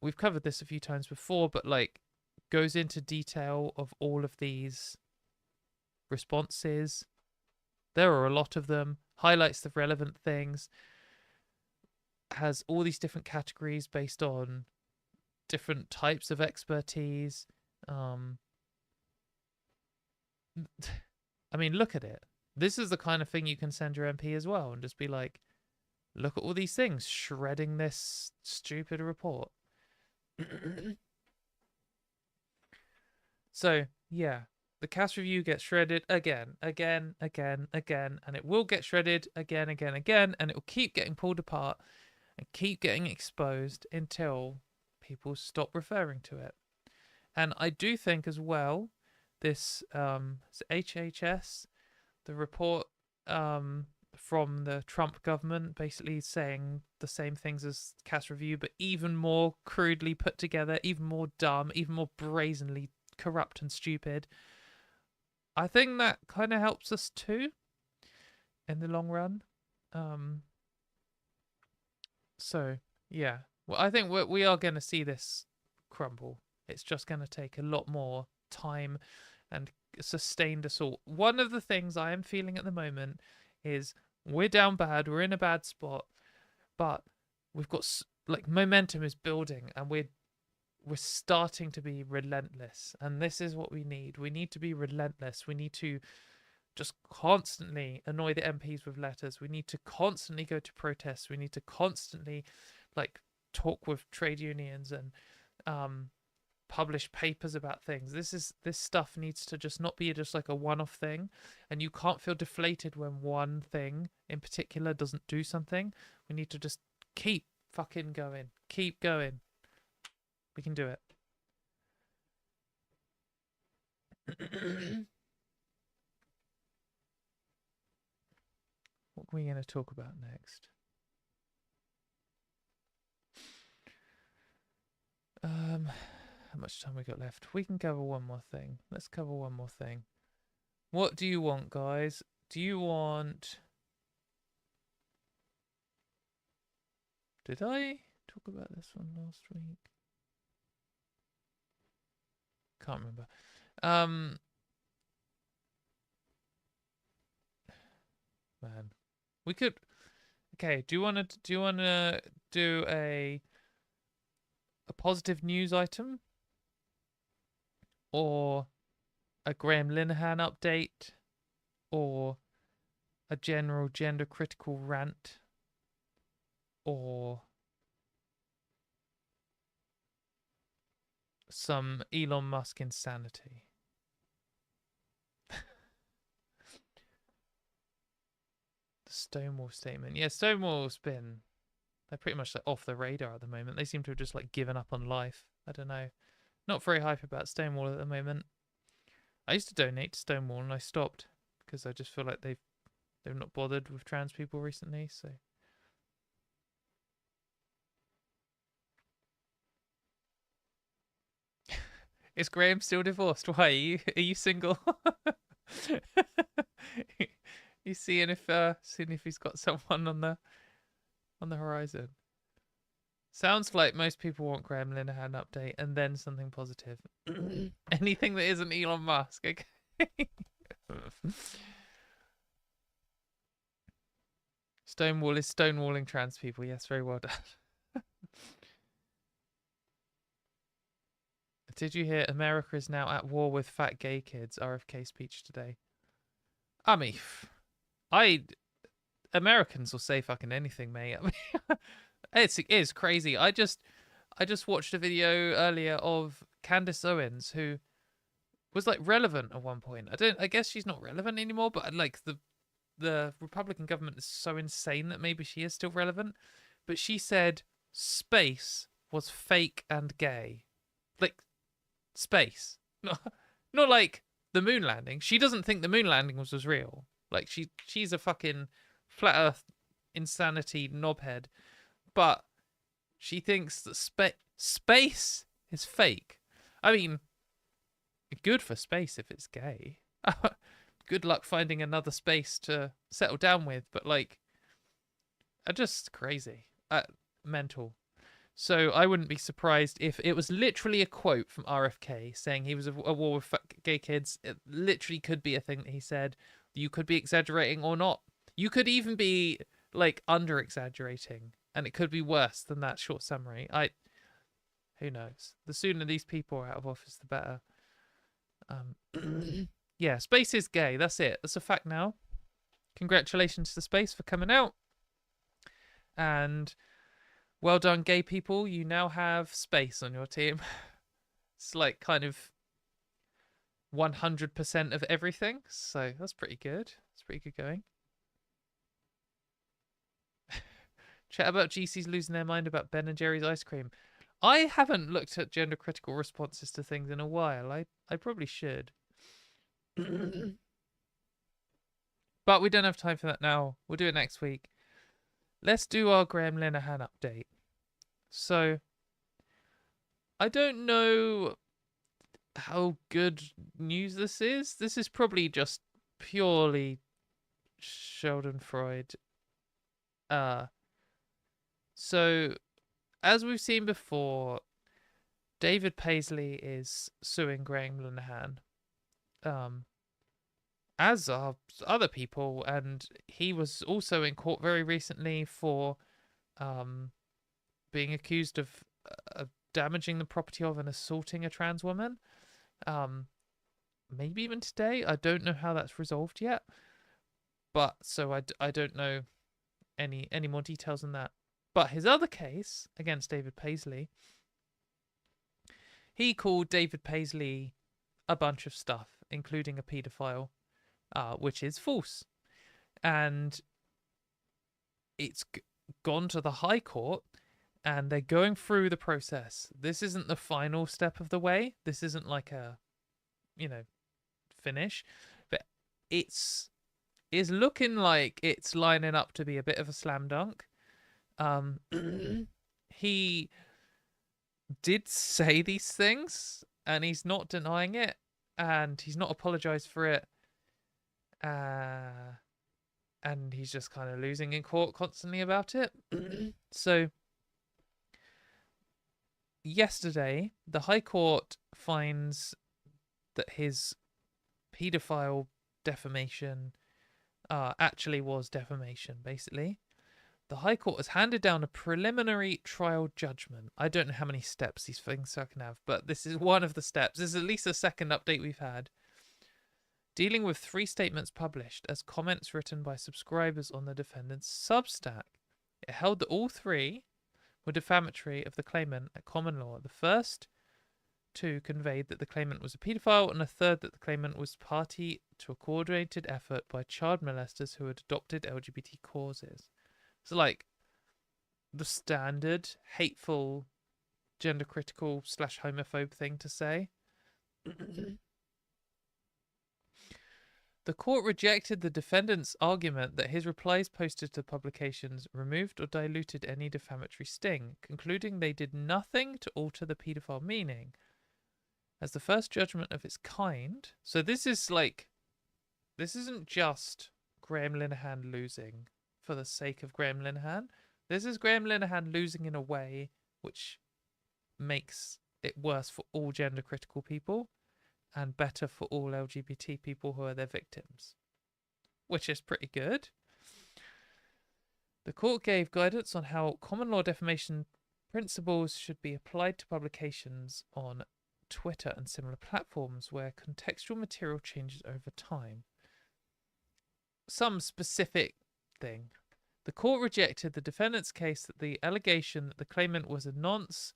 we've covered this a few times before, but like goes into detail of all of these responses. There are a lot of them, highlights the relevant things, has all these different categories based on different types of expertise. I mean, look at it. This is the kind of thing you can send your MP as well and just be like, look at all these things shredding this stupid report. So yeah, the cast review gets shredded again, and it will get shredded again, and it will keep getting pulled apart and keep getting exposed until people stop referring to it. And I do think as well, this HHS, the report from the Trump government, basically saying the same things as cast review, but even more crudely put together, even more dumb, even more brazenly corrupt and stupid. I think that kind of helps us too in the long run. Um, so yeah, well, I think we are going to see this crumble. It's just going to take a lot more time and sustained assault. One of the things I am feeling at the moment is we're down bad, we're in a bad spot, but we've got like momentum is building, and we're starting to be relentless, and this is what we need. We need to be relentless. We need to just constantly annoy the MPs with letters. We need to constantly go to protests. We need to constantly like talk with trade unions and um publish papers about things. This stuff needs to just not be just like a one-off thing, and you can't feel deflated when one thing in particular doesn't do something. We need to just keep fucking going. Keep going. We can do it. What are we going to talk about next? How much time we got left? We can cover one more thing. Let's cover one more thing. What do you want, guys? Do you want... Did I talk about this one last week? Can't remember. Man, we could. Okay, do you wanna do a positive news item or a Graham Linehan update or a general gender critical rant or some Elon Musk insanity? The Stonewall statement. Yeah, Stonewall's been, they're pretty much like off the radar at the moment. They seem to have just like given up on life. I don't know. Not very hype about Stonewall at the moment. I used to donate to Stonewall and I stopped because I just feel like they've not bothered with trans people recently. So is Graham still divorced? Why are you single? You seeing if he's got someone on the horizon? Sounds like most people want Graham Linehan update and then something positive. Anything that isn't Elon Musk, okay? Stonewall is stonewalling trans people. Yes, very well done. Did you hear America is now at war with fat gay kids? RFK speech today. I mean, I Americans will say fucking anything, mate. I mean, it is crazy. I just watched a video earlier of Candace Owens, who was like relevant at one point. I guess she's not relevant anymore, but like the Republican government is so insane that maybe she is still relevant. But she said space was fake and gay. Like space. Not like the moon landing. She doesn't think the moon landing was real. Like she's a fucking flat earth insanity knobhead. But she thinks that space is fake. I mean, good for space if it's gay. Good luck finding another space to settle down with, but like, just crazy. Mental. So I wouldn't be surprised if it was literally a quote from RFK saying he was at war with gay kids. It literally could be a thing that he said. You could be exaggerating or not. You could even be like under exaggerating, and it could be worse than that short summary. Who knows? The sooner these people are out of office, the better. Yeah, space is gay. That's it. That's a fact now. Congratulations to Space for coming out. And well done, gay people. You now have Space on your team. It's like kind of 100% of everything. So that's pretty good. That's pretty good going. Chat about GCs losing their mind about Ben and Jerry's ice cream. I haven't looked at gender critical responses to things in a while. I probably should. But we don't have time for that now. We'll do it next week. Let's do our Graham Linehan update. So, I don't know how good news this is. This is probably just purely Sheldon Freud. So, as we've seen before, David Paisley is suing Graham Linehan, as are other people, and he was also in court very recently for being accused of damaging the property of and assaulting a trans woman. Maybe even today. I don't know how that's resolved yet. But so I don't know any more details on that. But his other case against David Paisley, he called David Paisley a bunch of stuff, including a paedophile, which is false. And it's gone to the High Court, and they're going through the process. This isn't the final step of the way. This isn't like a, finish. But it's looking like it's lining up to be a bit of a slam dunk. He did say these things, and he's not denying it, and he's not apologized for it. And he's just kind of losing in court constantly about it. So yesterday, the High Court finds that his paedophile defamation actually was defamation, basically. The High Court has handed down a preliminary trial judgment. I don't know how many steps these things can have, but this is one of the steps. This is at least the second update we've had. Dealing with 3 statements published as comments written by subscribers on the defendant's Substack. It held that all 3 were defamatory of the claimant at common law. The first 2 conveyed that the claimant was a paedophile, and a third that the claimant was party to a coordinated effort by child molesters who had adopted LGBT causes. So, like, the standard hateful, gender critical / homophobe thing to say. The court rejected the defendant's argument that his replies posted to publications removed or diluted any defamatory sting, concluding they did nothing to alter the paedophile meaning. As the first judgment of its kind, so this isn't just Graham Linehan losing for the sake of Graham Linehan. This is Graham Linehan losing in a way which makes it worse for all gender critical people and better for all LGBT people who are their victims, which is pretty good. The court gave guidance on how common law defamation principles should be applied to publications on Twitter and similar platforms where contextual material changes over time. Some specific thing. The court rejected the defendant's case that the allegation that the claimant was a nonce,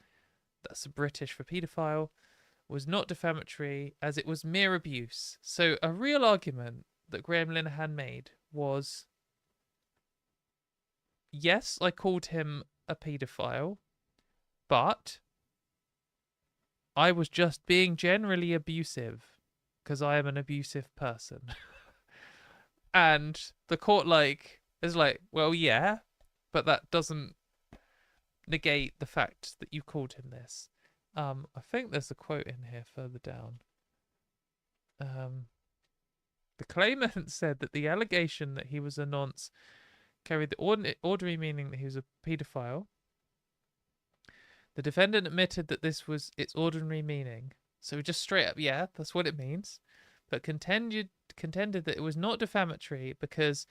that's British for paedophile, was not defamatory as it was mere abuse. So a real argument that Graham Linehan made was, yes, I called him a paedophile, but I was just being generally abusive because I am an abusive person. And the court is like, well, yeah, but that doesn't negate the fact that you called him this. I think there's a quote in here further down. The claimant said that the allegation that he was a nonce carried the ordinary meaning that he was a paedophile. The defendant admitted that this was its ordinary meaning. So just straight up, yeah, that's what it means. But contended that it was not defamatory because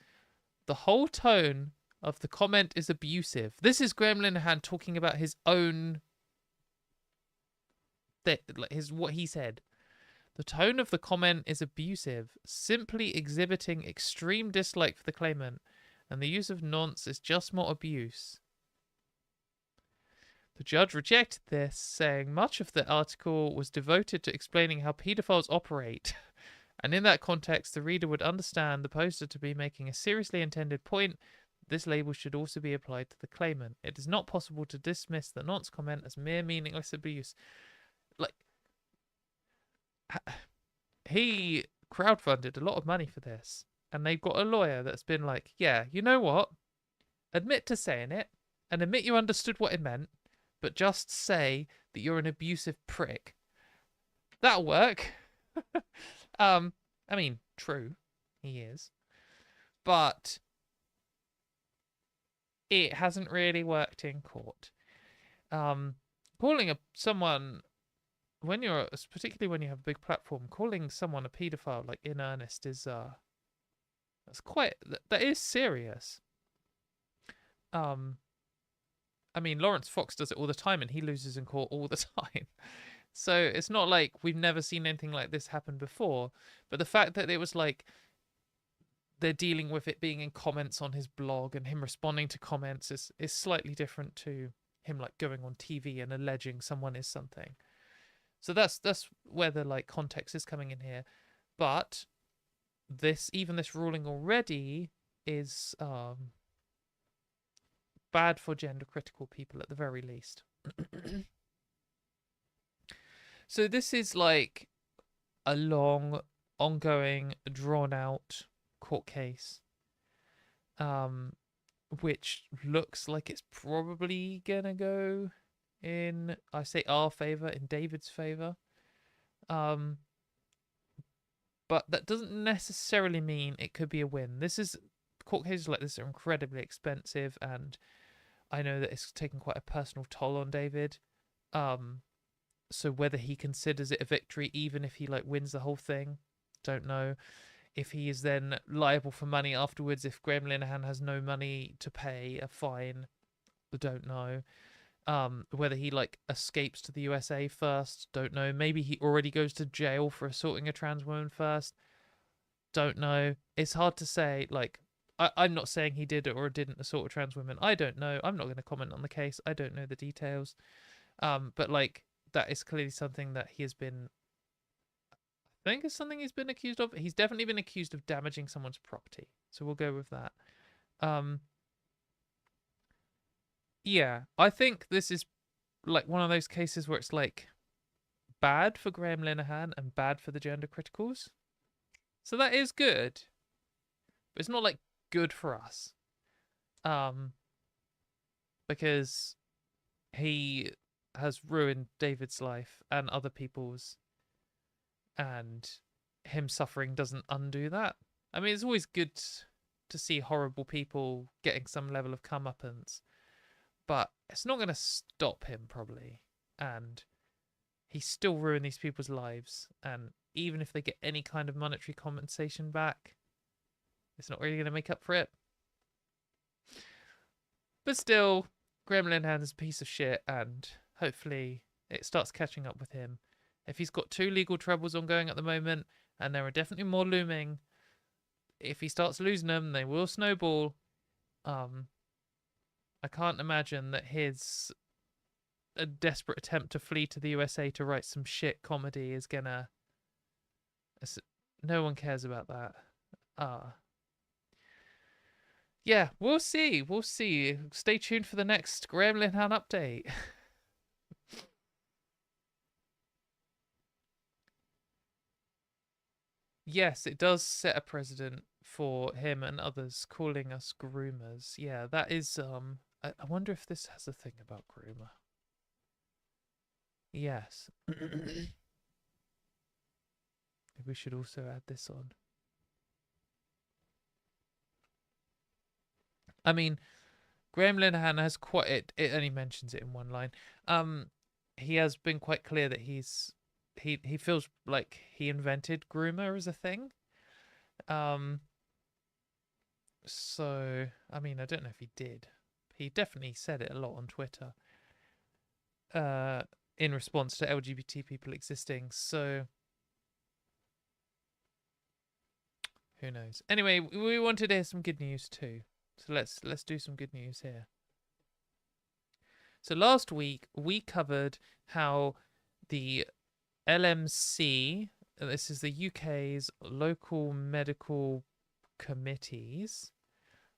the whole tone of the comment is abusive. This is Graham Linehan talking about his own... what he said. The tone of the comment is abusive, simply exhibiting extreme dislike for the claimant, and the use of nonce is just more abuse. The judge rejected this, saying much of the article was devoted to explaining how paedophiles operate, and in that context, the reader would understand the poster to be making a seriously intended point. This label should also be applied to the claimant. It is not possible to dismiss the nonce comment as mere meaningless abuse. Like, he crowdfunded a lot of money for this, and they've got a lawyer that's been like, yeah, you know what? Admit to saying it, and admit you understood what it meant, but just say that you're an abusive prick. That'll work. I mean, true, he is, but it hasn't really worked in court. Calling someone, when you're, particularly when you have a big platform, calling someone a paedophile like in earnest is that is serious. I mean, Lawrence Fox does it all the time, and he loses in court all the time. So it's not like we've never seen anything like this happen before. But the fact that it was like they're dealing with it being in comments on his blog and him responding to comments is slightly different to him like going on TV and alleging someone is something. So that's where the like context is coming in here. But this ruling already is bad for gender critical people at the very least. So this is like a long, ongoing, drawn out court case, which looks like it's probably gonna go in, I say, our favor, in David's favor. But that doesn't necessarily mean it could be a win. Court cases like this are incredibly expensive, and I know that it's taken quite a personal toll on David. So whether he considers it a victory, even if he like wins the whole thing, don't know. If he is then liable for money afterwards, if Graham Linehan has no money to pay a fine, don't know. Whether he like escapes to the USA first, don't know. Maybe he already goes to jail for assaulting a trans woman first, don't know. It's hard to say. Like, I'm not saying he did or didn't assault a trans woman. I don't know. I'm not going to comment on the case. I don't know the details. But like, that is clearly something that he has been, I think it's something he's been accused of. He's definitely been accused of damaging someone's property. So we'll go with that. Yeah, I think this is like one of those cases where it's like bad for Graham Linehan and bad for the gender criticals. So that is good. But it's not like good for us. Because he has ruined David's life and other people's, and him suffering doesn't undo that. I mean, it's always good to see horrible people getting some level of comeuppance, but it's not going to stop him, probably. And he still ruined these people's lives, and even if they get any kind of monetary compensation back, it's not really going to make up for it. But still, Graham Linehan is a piece of shit, and hopefully it starts catching up with him. If he's got 2 legal troubles ongoing at the moment, and there are definitely more looming, if he starts losing them, they will snowball. I can't imagine that his a desperate attempt to flee to the USA to write some shit comedy is gonna. No one cares about that. Yeah, we'll see. We'll see. Stay tuned for the next Graham Linehan update. Yes, it does set a precedent for him and others calling us groomers. Yeah, that is. I wonder if this has a thing about groomer. Yes. Maybe we should also add this on. I mean, Graham Linehan has quite it only mentions it in one line. He has been quite clear that he feels like he invented groomer as a thing. So I mean, I don't know if he did. He definitely said it a lot on Twitter. In response to LGBT people existing. So who knows? Anyway, we wanted to hear some good news too. So let's do some good news here. So last week we covered how the LMC, this is the UK's local medical committees,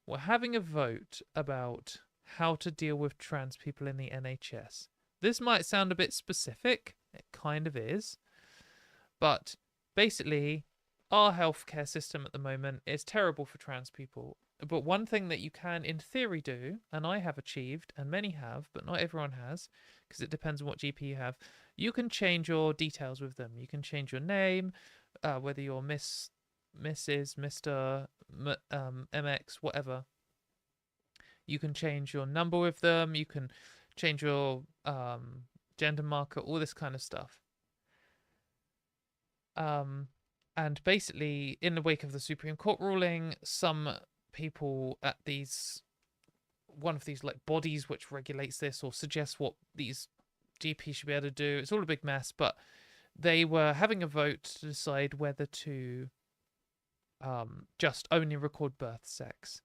were having a vote about how to deal with trans people in the NHS. This might sound a bit specific, it kind of is, but basically, our healthcare system at the moment is terrible for trans people. But one thing that you can, in theory, do, and I have achieved, and many have, but not everyone has, because it depends on what GP you have, you can change your details with them. You can change your name, whether you're Miss, Mrs, Mr, MX, whatever. You can change your number with them. You can change your gender marker, all this kind of stuff. And basically, in the wake of the Supreme Court ruling, some people at one of these like bodies which regulates this or suggests what these GPs should be able to do. It's all a big mess, but they were having a vote to decide whether to just only record birth sex,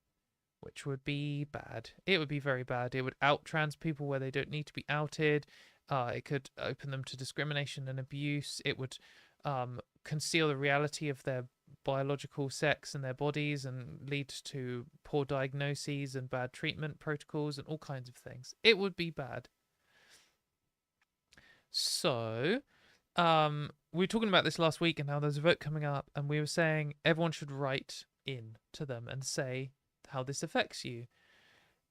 which would be bad. It would be very bad. It would out trans people where they don't need to be outed. It could open them to discrimination and abuse. It would conceal the reality of their biological sex and their bodies and lead to poor diagnoses and bad treatment protocols and all kinds of things. It would be bad. So, we were talking about this last week and how there's a vote coming up, and we were saying everyone should write in to them and say how this affects you.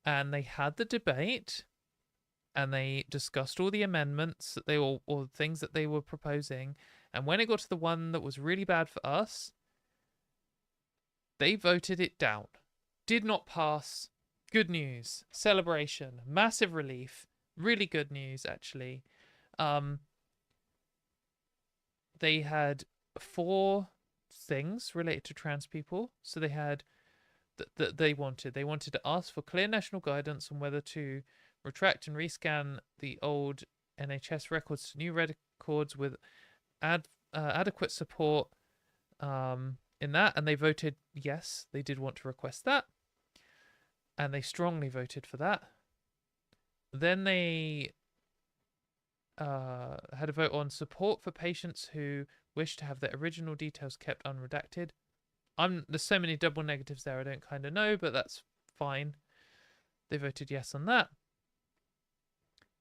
And they had the debate and they discussed all the amendments that they or things that they were proposing. And when it got to the one that was really bad for us, they voted it down. Did not pass. Good news. Celebration. Massive relief. Really good news, actually. They had 4 things related to trans people. So they had that they wanted. They wanted to ask for clear national guidance on whether to retract and rescan the old NHS records to new records with adequate support in that, and they voted yes. They did want to request that, and they strongly voted for that. Then they had a vote on support for patients who wish to have their original details kept unredacted. There's so many double negatives there I don't kind of know, but that's fine. They voted yes on that.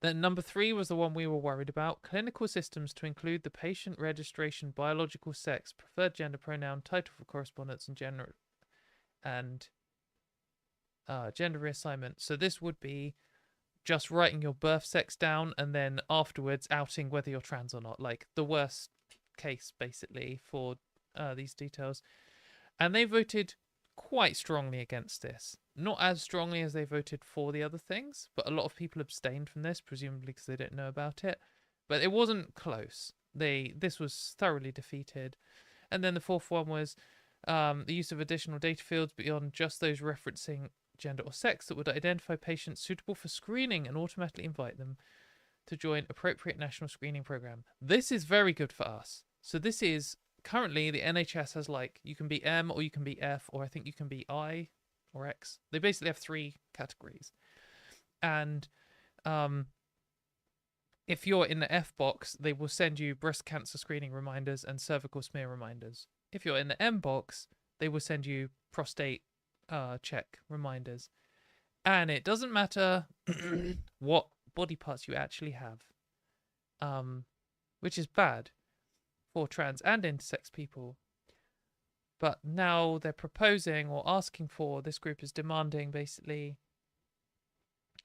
Then number 3 was the one we were worried about. Clinical systems to include the patient registration, biological sex, preferred gender pronoun, title for correspondence, and gender reassignment. So this would be just writing your birth sex down and then afterwards outing whether you're trans or not. Like the worst case, basically, for these details. And they voted quite strongly against this. Not as strongly as they voted for the other things, but a lot of people abstained from this, presumably because they don't know about it. But it wasn't close. This was thoroughly defeated. And then the 4th one was the use of additional data fields beyond just those referencing gender or sex that would identify patients suitable for screening and automatically invite them to join appropriate national screening program. This is very good for us. So this is currently the NHS has you can be M or you can be F, or I think you can be I or X. They basically have 3 categories. And if you're in the F box, they will send you breast cancer screening reminders and cervical smear reminders. If you're in the M box, they will send you prostate check reminders. And it doesn't matter what body parts you actually have, which is bad for trans and intersex people. But now they're proposing or asking for, this group is demanding basically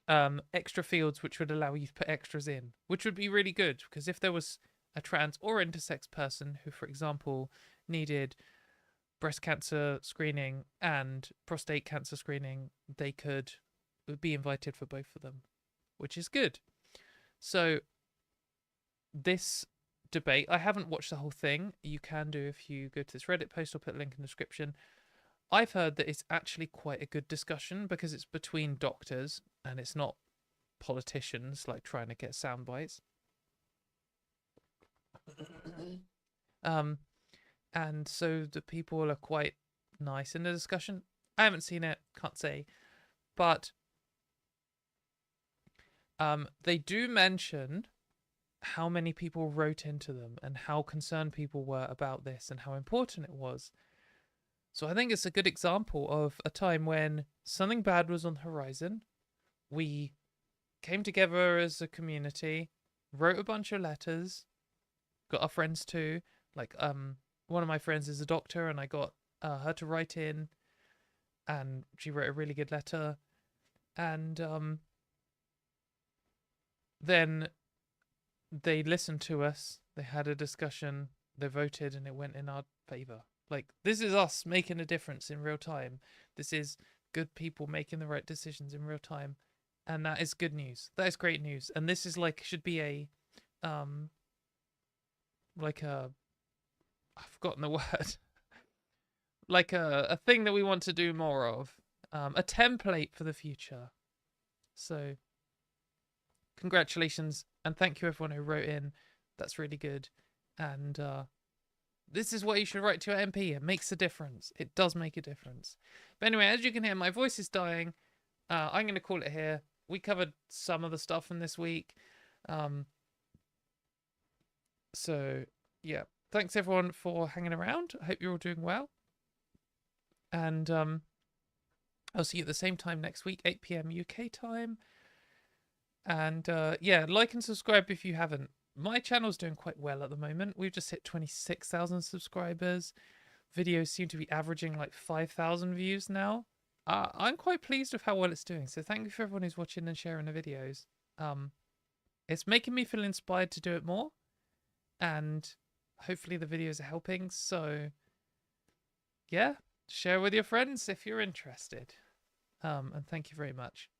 extra fields which would allow you to put extras in, which would be really good, because if there was a trans or intersex person who, for example, needed breast cancer screening and prostate cancer screening, they could be invited for both of them, which is good. So this debate, I haven't watched the whole thing. You can do if you go to this Reddit post. I'll put a link in the description. I've heard that it's actually quite a good discussion because it's between doctors and it's not politicians like trying to get sound bites. And so the people are quite nice in the discussion. I haven't seen it, can't say, but They do mention how many people wrote into them and how concerned people were about this and how important it was. So I think it's a good example of a time when something bad was on the horizon. We came together as a community, wrote a bunch of letters, got our friends too. Like one of my friends is a doctor, and I got her to write in, and she wrote a really good letter. And then they listened to us. They had a discussion. They voted, and it went in our favor. Like this is us making a difference in real time. This is good people making the right decisions in real time, and that is good news. That is great news. And this is like should be a um like a I've forgotten the word. Like a thing that we want to do more of. A template for the future. So congratulations and thank you everyone who wrote in. That's really good. And this is what you should write to your MP. It makes a difference. It does make a difference. But anyway, as you can hear, my voice is dying. I'm going to call it here. We covered some of the stuff in this week. So, yeah. Thanks everyone for hanging around. I hope you're all doing well. And I'll see you at the same time next week, 8 p.m. UK time. And yeah, like and subscribe if you haven't. My channel's doing quite well at the moment. We've just hit 26,000 subscribers. Videos seem to be averaging like 5,000 views now. I'm quite pleased with how well it's doing. So thank you for everyone who's watching and sharing the videos. It's making me feel inspired to do it more. And hopefully the videos are helping. So yeah, share with your friends if you're interested. And thank you very much.